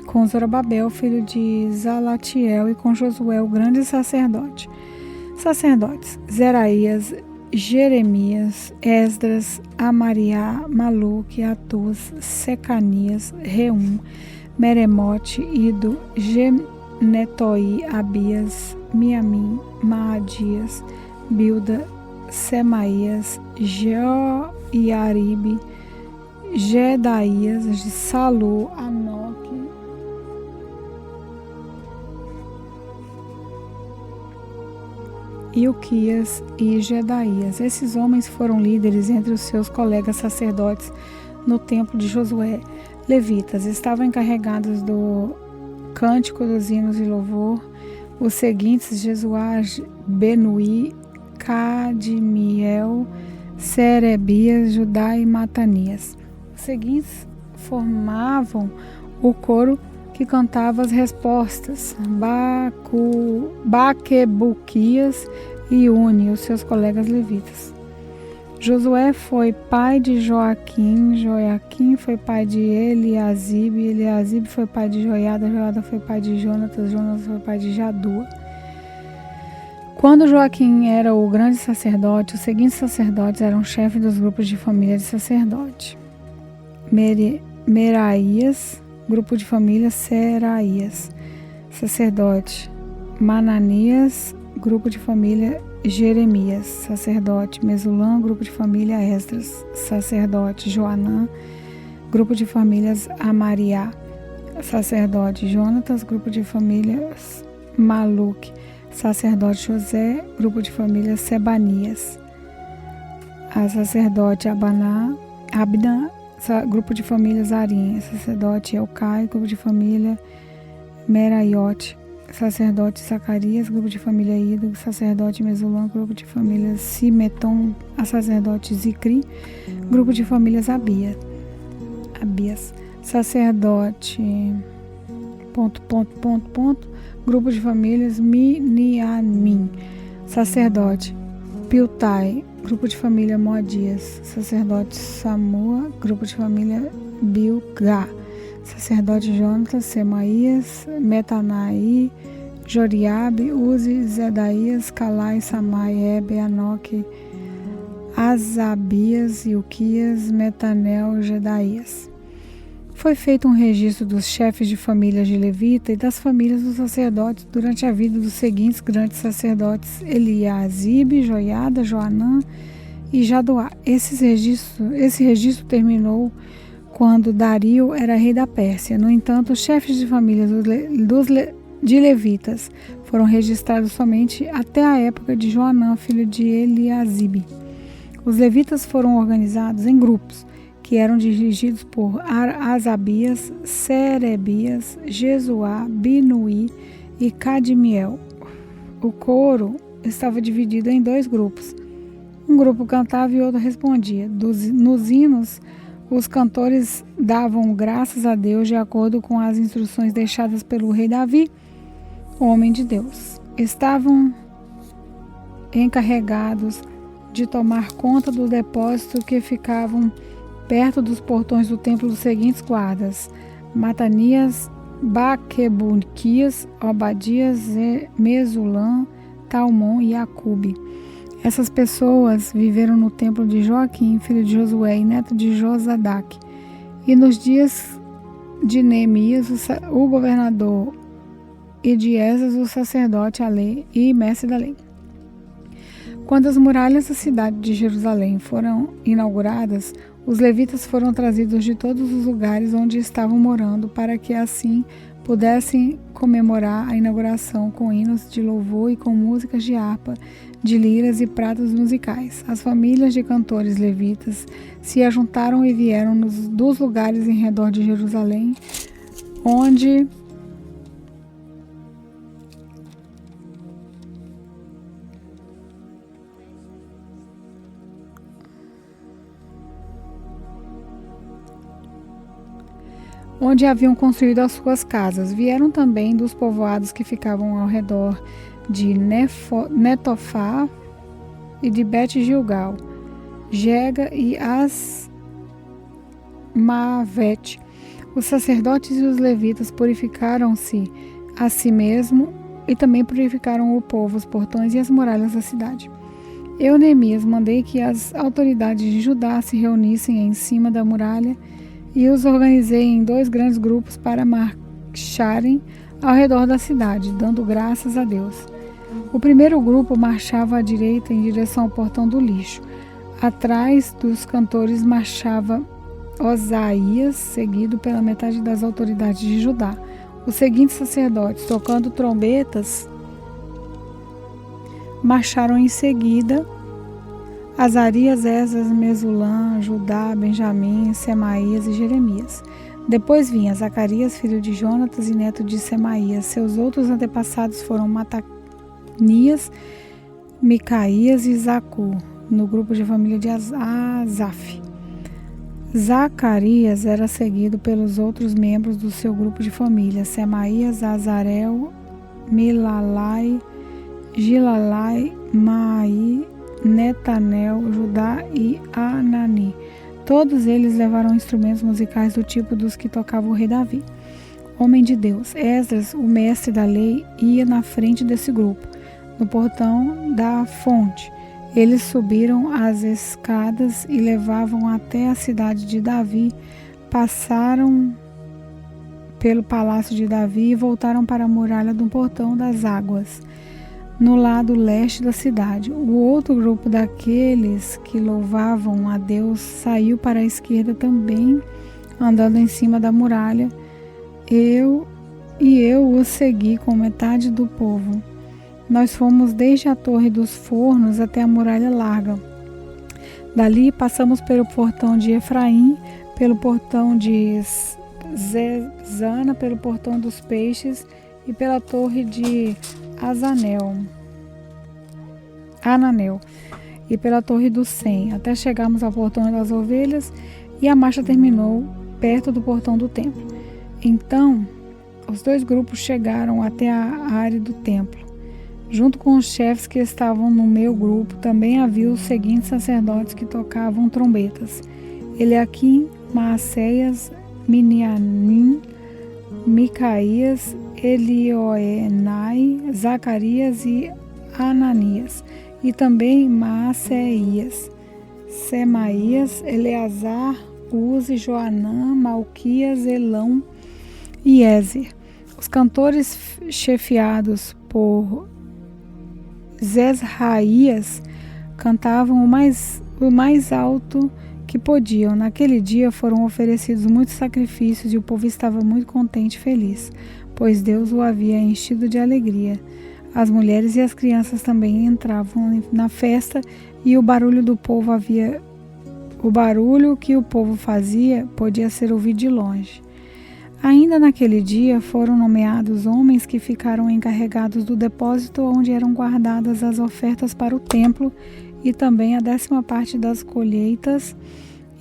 com Zorobabel, filho de Zalatiel, e com Josué, o grande sacerdote. Sacerdotes: Zeraías, Jeremias, Esdras, Amariá, Maluque, Atuz, Secanias, Reum, Meremote, Ido, Genetoi, Abias, Miamim, Maadias, Bilda, Semaías, Joiaribe, Jedaías, Salu, Anoque, Ilquias e Jedaías. Esses homens foram líderes entre os seus colegas sacerdotes no templo de Josué. Levitas estavam encarregados do cântico dos hinos de louvor. Os seguintes: Jesuá, Benuí, Cadmiel, Serebias, Judá e Matanias. Os seguintes formavam o coro que cantava as respostas: Baquebuquias e Uni, os seus colegas levitas. Josué foi pai de Joaquim, Joaquim foi pai de Eliasibe, Eliasibe foi pai de Joiada, Joiada foi pai de Jonatas, Jonatas foi pai de Jadua. Quando Joaquim era o grande sacerdote, os seguintes sacerdotes eram chefes dos grupos de família de sacerdote: Meraías, grupo de família Seraías, sacerdote; Mananias, grupo de família Jeremias, sacerdote; Mesulã, grupo de família Esdras, sacerdote; Joanã, grupo de famílias Amariá, sacerdote; Jonatas, grupo de famílias Maluque, sacerdote; José, grupo de família Sebanias, a sacerdote; Abna, grupo de família Zarim, sacerdote; Elcai, grupo de família Meraiote, sacerdote; Zacarias, grupo de família Ido, sacerdote; Mesulã, grupo de família Simeton, a sacerdote; Zicri, grupo de famílias Abias, sacerdote, grupo de famílias Miniamim, sacerdote; Piltai, grupo de família Moadias, sacerdote; Samua, grupo de família Bilgá, sacerdote; Jonatas, Semaías, Metanaí, Joriabe, Uzi, Zedaías, Calai, Samai, Ebe, Anoque, Azabias, Ilquias, Metanel, Jedaías. Foi feito um registro dos chefes de famílias de Levita e das famílias dos sacerdotes durante a vida dos seguintes grandes sacerdotes: Eliasibe, Joiada, Joanã e Jadoá. Esse registro terminou quando Dario era rei da Pérsia. No entanto, os chefes de famílias de levitas foram registrados somente até a época de Joanã, filho de Eliasibe. Os levitas foram organizados em grupos, que eram dirigidos por Asabias, Serebias, Jesuá, Binuí e Cadmiel. O coro estava dividido em dois grupos. Um grupo cantava e outro respondia. Nos hinos, os cantores davam graças a Deus de acordo com as instruções deixadas pelo rei Davi, homem de Deus. Estavam encarregados de tomar conta do depósito que ficavam perto dos portões do templo dos seguintes guardas: Matanias, Baquebuquias, Obadias, Mesulã, Talmon e Acube. Essas pessoas viveram no templo de Joaquim, filho de Josué e neto de Josadaque, e nos dias de Neemias, o governador, e de Esdras, o sacerdote, a lei e mestre da lei. Quando as muralhas da cidade de Jerusalém foram inauguradas, os levitas foram trazidos de todos os lugares onde estavam morando, para que assim pudessem comemorar a inauguração com hinos de louvor e com músicas de harpa, de liras e pratos musicais. As famílias de cantores levitas se ajuntaram e vieram dos lugares em redor de Jerusalém, onde haviam construído as suas casas. Vieram também dos povoados que ficavam ao redor de Netofá e de Bet-Gilgal, Gega e Asmavete. Os sacerdotes e os levitas purificaram-se a si mesmo e também purificaram o povo, os portões e as muralhas da cidade. Eu, Neemias, mandei que as autoridades de Judá se reunissem em cima da muralha e os organizei em 2 grandes grupos para marcharem ao redor da cidade, dando graças a Deus. O primeiro grupo marchava à direita em direção ao portão do lixo. Atrás dos cantores marchava Osaías, seguido pela metade das autoridades de Judá. Os seguintes sacerdotes, tocando trombetas, marcharam em seguida: Azarias, Esdras, Mesulã, Judá, Benjamim, Semaías e Jeremias. Depois vinha Zacarias, filho de Jonatas e neto de Semaías. Seus outros antepassados foram Matanias, Micaías e Zacur, no grupo de família de Asaf. Zacarias era seguido pelos outros membros do seu grupo de família: Semaías, Azarel, Milalai, Gilalai, Maai, Netanel, Judá e Anani. Todos eles levaram instrumentos musicais do tipo dos que tocava o rei Davi. Homem de Deus, Esdras, o mestre da lei, ia na frente desse grupo, no portão da fonte. Eles subiram as escadas e levavam até a cidade de Davi, passaram pelo palácio de Davi e voltaram para a muralha do portão das águas, no lado leste da cidade. O outro grupo daqueles que louvavam a Deus saiu para a esquerda também, andando em cima da muralha. Eu os segui com metade do povo. Nós fomos desde a Torre dos Fornos até a muralha larga. Dali passamos pelo portão de Efraim, pelo portão de Zezana, pelo portão dos peixes e pela torre de Ananel e pela torre do Sem, até chegarmos ao portão das ovelhas, e a marcha terminou perto do portão do templo. Então, os 2 grupos chegaram até a área do templo. Junto com os chefes que estavam no meu grupo, também havia os seguintes sacerdotes que tocavam trombetas: Eliaquim, Maacéias, Minianim, Micaías, Elioenai, Zacarias e Ananias, e também Maacéias, Semaías, Eleazar, Uzi, Joanã, Malquias, Elão e Ézer. Os cantores, chefiados por Zesraías, cantavam o mais alto que podiam. Naquele dia foram oferecidos muitos sacrifícios e o povo estava muito contente e feliz, pois Deus o havia enchido de alegria. As mulheres e as crianças também entravam na festa e o barulho que o povo fazia podia ser ouvido de longe. Ainda naquele dia foram nomeados homens que ficaram encarregados do depósito onde eram guardadas as ofertas para o templo e também a 10ª parte das colheitas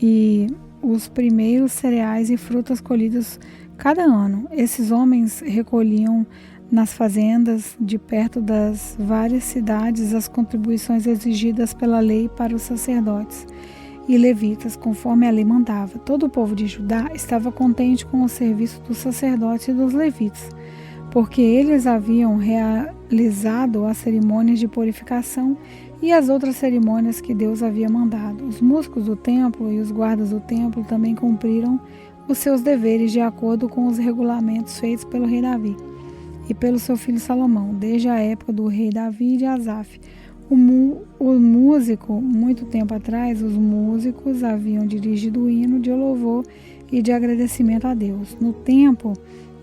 e os primeiros cereais e frutas colhidos cada ano. Esses homens recolhiam nas fazendas de perto das várias cidades as contribuições exigidas pela lei para os sacerdotes e levitas, conforme a lei mandava. Todo o povo de Judá estava contente com o serviço dos sacerdotes e dos levitas, porque eles haviam realizado as cerimônias de purificação e as outras cerimônias que Deus havia mandado. Os músicos do templo e os guardas do templo também cumpriram os seus deveres de acordo com os regulamentos feitos pelo rei Davi e pelo seu filho Salomão, desde a época do rei Davi e de Asaf. O músico, muito tempo atrás, os músicos haviam dirigido o hino de louvor e de agradecimento a Deus. No tempo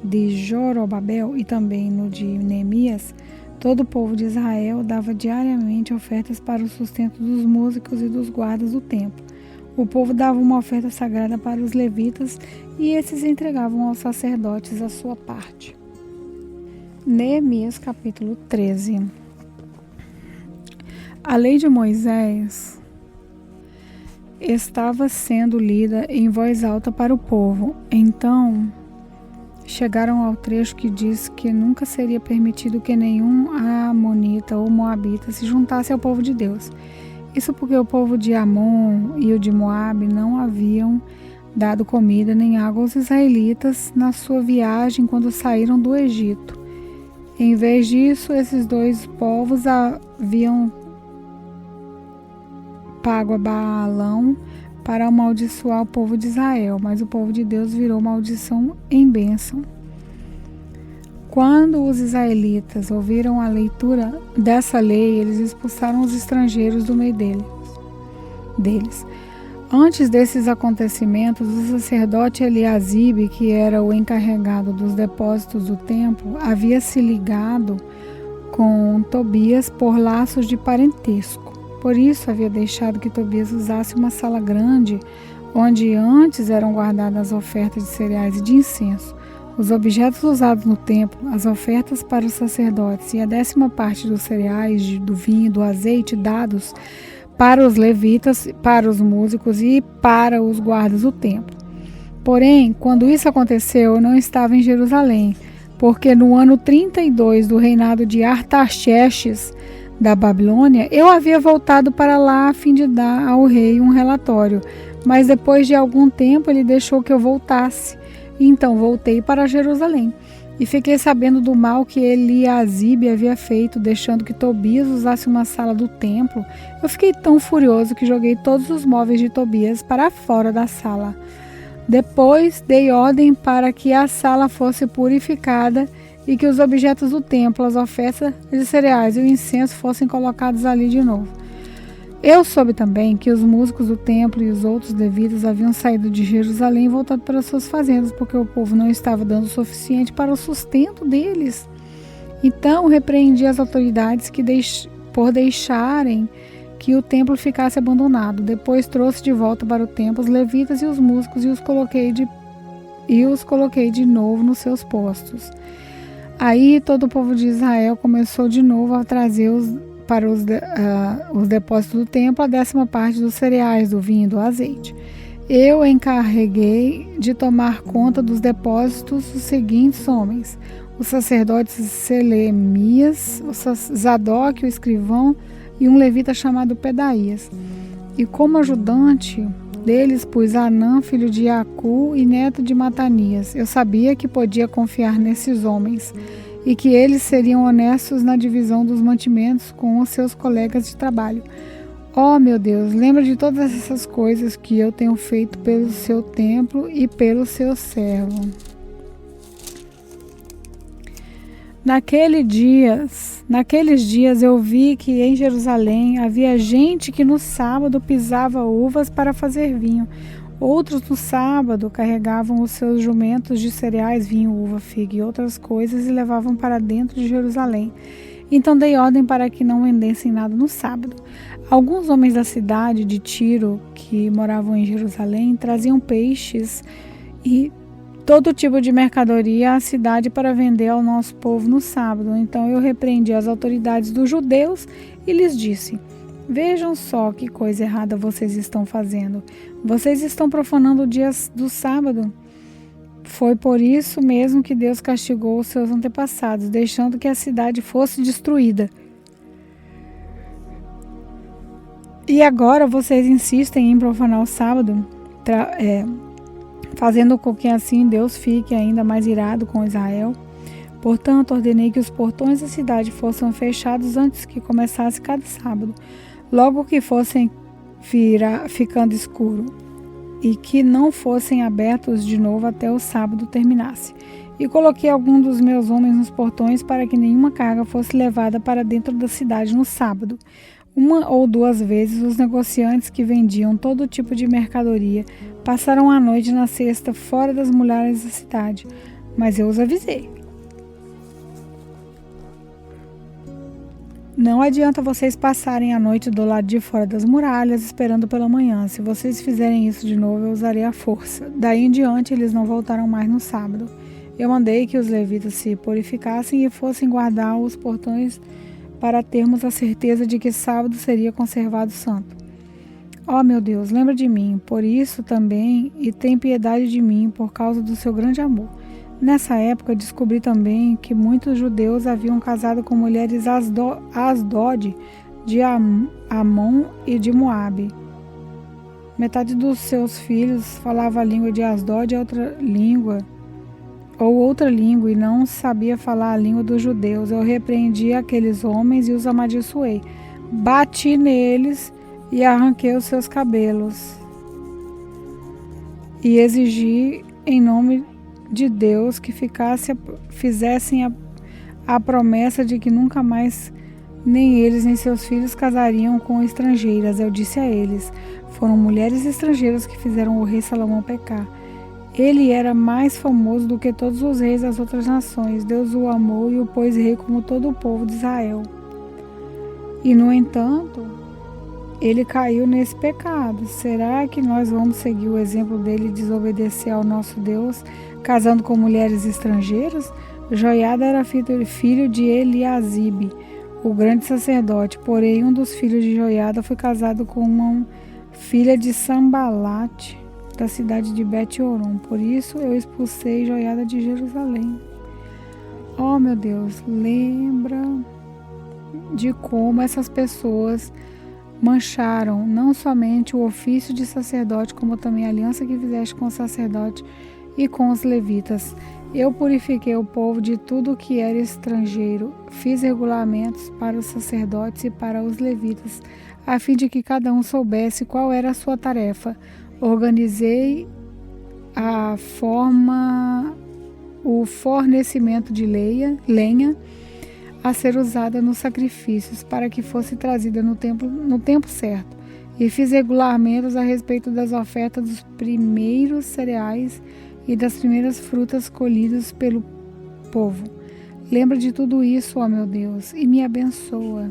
de Zorobabel e também no de Neemias, todo o povo de Israel dava diariamente ofertas para o sustento dos músicos e dos guardas do templo. O povo dava uma oferta sagrada para os levitas e esses entregavam aos sacerdotes a sua parte. Neemias capítulo 13. A lei de Moisés estava sendo lida em voz alta para o povo. Então chegaram ao trecho que diz que nunca seria permitido que nenhum amonita ou moabita se juntasse ao povo de Deus. Isso porque o povo de Amon e o de Moabe não haviam dado comida nem água aos israelitas na sua viagem quando saíram do Egito. Em vez disso, esses dois povos haviam pago a Baalão para amaldiçoar o povo de Israel, mas o povo de Deus virou maldição em bênção. Quando os israelitas ouviram a leitura dessa lei, eles expulsaram os estrangeiros do meio deles. Antes desses acontecimentos, o sacerdote Eliasibe, que era o encarregado dos depósitos do templo, havia se ligado com Tobias por laços de parentesco. Por isso havia deixado que Tobias usasse uma sala grande, onde antes eram guardadas as ofertas de cereais e de incenso, os objetos usados no templo, as ofertas para os sacerdotes e a 10ª parte dos cereais, do vinho e do azeite dados para os levitas, para os músicos e para os guardas do templo. Porém, quando isso aconteceu, eu não estava em Jerusalém, porque no ano 32 do reinado de Artaxerxes da Babilônia, eu havia voltado para lá a fim de dar ao rei um relatório, mas depois de algum tempo ele deixou que eu voltasse. Então voltei para Jerusalém e fiquei sabendo do mal que Eliasibe havia feito, deixando que Tobias usasse uma sala do templo. Eu fiquei tão furioso que joguei todos os móveis de Tobias para fora da sala. Depois dei ordem para que a sala fosse purificada e que os objetos do templo, as ofertas de cereais e o incenso fossem colocados ali de novo. Eu soube também que os músicos do templo e os outros levitas haviam saído de Jerusalém e voltado para suas fazendas, porque o povo não estava dando o suficiente para o sustento deles. Então repreendi as autoridades por deixarem que o templo ficasse abandonado. Depois trouxe de volta para o templo os levitas e os músicos e os coloquei de novo nos seus postos. Aí todo o povo de Israel começou de novo a trazer para os depósitos do templo a 10ª parte dos cereais, do vinho e do azeite. Eu encarreguei de tomar conta dos depósitos os seguintes homens: os sacerdotes Selemias, Zadok, o escrivão, e um levita chamado Pedaías. E como ajudante deles pus Anã, filho de Iacu e neto de Matanias. Eu sabia que podia confiar nesses homens e que eles seriam honestos na divisão dos mantimentos com os seus colegas de trabalho. Oh, meu Deus, lembra de todas essas coisas que eu tenho feito pelo seu templo e pelo seu servo. Naqueles dias eu vi que em Jerusalém havia gente que no sábado pisava uvas para fazer vinho. Outros no sábado carregavam os seus jumentos de cereais, vinho, uva, figa e outras coisas e levavam para dentro de Jerusalém. Então dei ordem para que não vendessem nada no sábado. Alguns homens da cidade de Tiro, que moravam em Jerusalém, traziam peixes e todo tipo de mercadoria à cidade para vender ao nosso povo no sábado. Então eu repreendi as autoridades dos judeus e lhes disse: vejam só que coisa errada vocês estão fazendo. Vocês estão profanando o dia do sábado. Foi por isso mesmo que Deus castigou os seus antepassados, deixando que a cidade fosse destruída. E agora vocês insistem em profanar o sábado, fazendo com que assim Deus fique ainda mais irado com Israel. Portanto, ordenei que os portões da cidade fossem fechados antes que começasse cada sábado. logo que fossem ficando escuro, e que não fossem abertos de novo até o sábado terminasse. E coloquei algum dos meus homens nos portões para que nenhuma carga fosse levada para dentro da cidade no sábado. Uma ou duas vezes os negociantes que vendiam todo tipo de mercadoria passaram a noite na cesta fora das muralhas da cidade, mas eu os avisei. Não adianta vocês passarem a noite do lado de fora das muralhas esperando pela manhã. Se vocês fizerem isso de novo, eu usarei a força. Daí em diante eles não voltaram mais no sábado. Eu mandei que os levitas se purificassem e fossem guardar os portões para termos a certeza de que sábado seria conservado santo. Ó meu Deus, lembra de mim, por isso também, e tem piedade de mim por causa do seu grande amor. Nessa época descobri também que muitos judeus haviam casado com mulheres Asdod, de Amon e de Moabe. Metade dos seus filhos falava a língua de Asdod outra língua e não sabia falar a língua dos judeus. Eu repreendi aqueles homens e os amaldiçoei. Bati neles e arranquei os seus cabelos. E exigi em nome de Deus que fizessem a promessa de que nunca mais nem eles nem seus filhos casariam com estrangeiras. Eu disse a eles: foram mulheres estrangeiras que fizeram o rei Salomão pecar. Ele era mais famoso do que todos os reis das outras nações. Deus o amou e o pôs rei como todo o povo de Israel. E, no entanto, ele caiu nesse pecado. Será que nós vamos seguir o exemplo dele e desobedecer ao nosso Deus, casando com mulheres estrangeiras? Joiada era filho de Eliasibe, o grande sacerdote. Porém, um dos filhos de Joiada foi casado com uma filha de Sambalate, da cidade de Bet-Horon. Por isso eu expulsei Joiada de Jerusalém. Oh meu Deus, lembra de como essas pessoas mancharam não somente o ofício de sacerdote, como também a aliança que fizeste com o sacerdote e com os levitas. Eu purifiquei o povo de tudo que era estrangeiro, fiz regulamentos para os sacerdotes e para os levitas, a fim de que cada um soubesse qual era a sua tarefa. Organizei o fornecimento de lenha a ser usada nos sacrifícios, para que fosse trazida no tempo certo. E fiz regulamentos a respeito das ofertas dos primeiros cereais e das primeiras frutas colhidas pelo povo. Lembra de tudo isso, ó meu Deus, e me abençoa.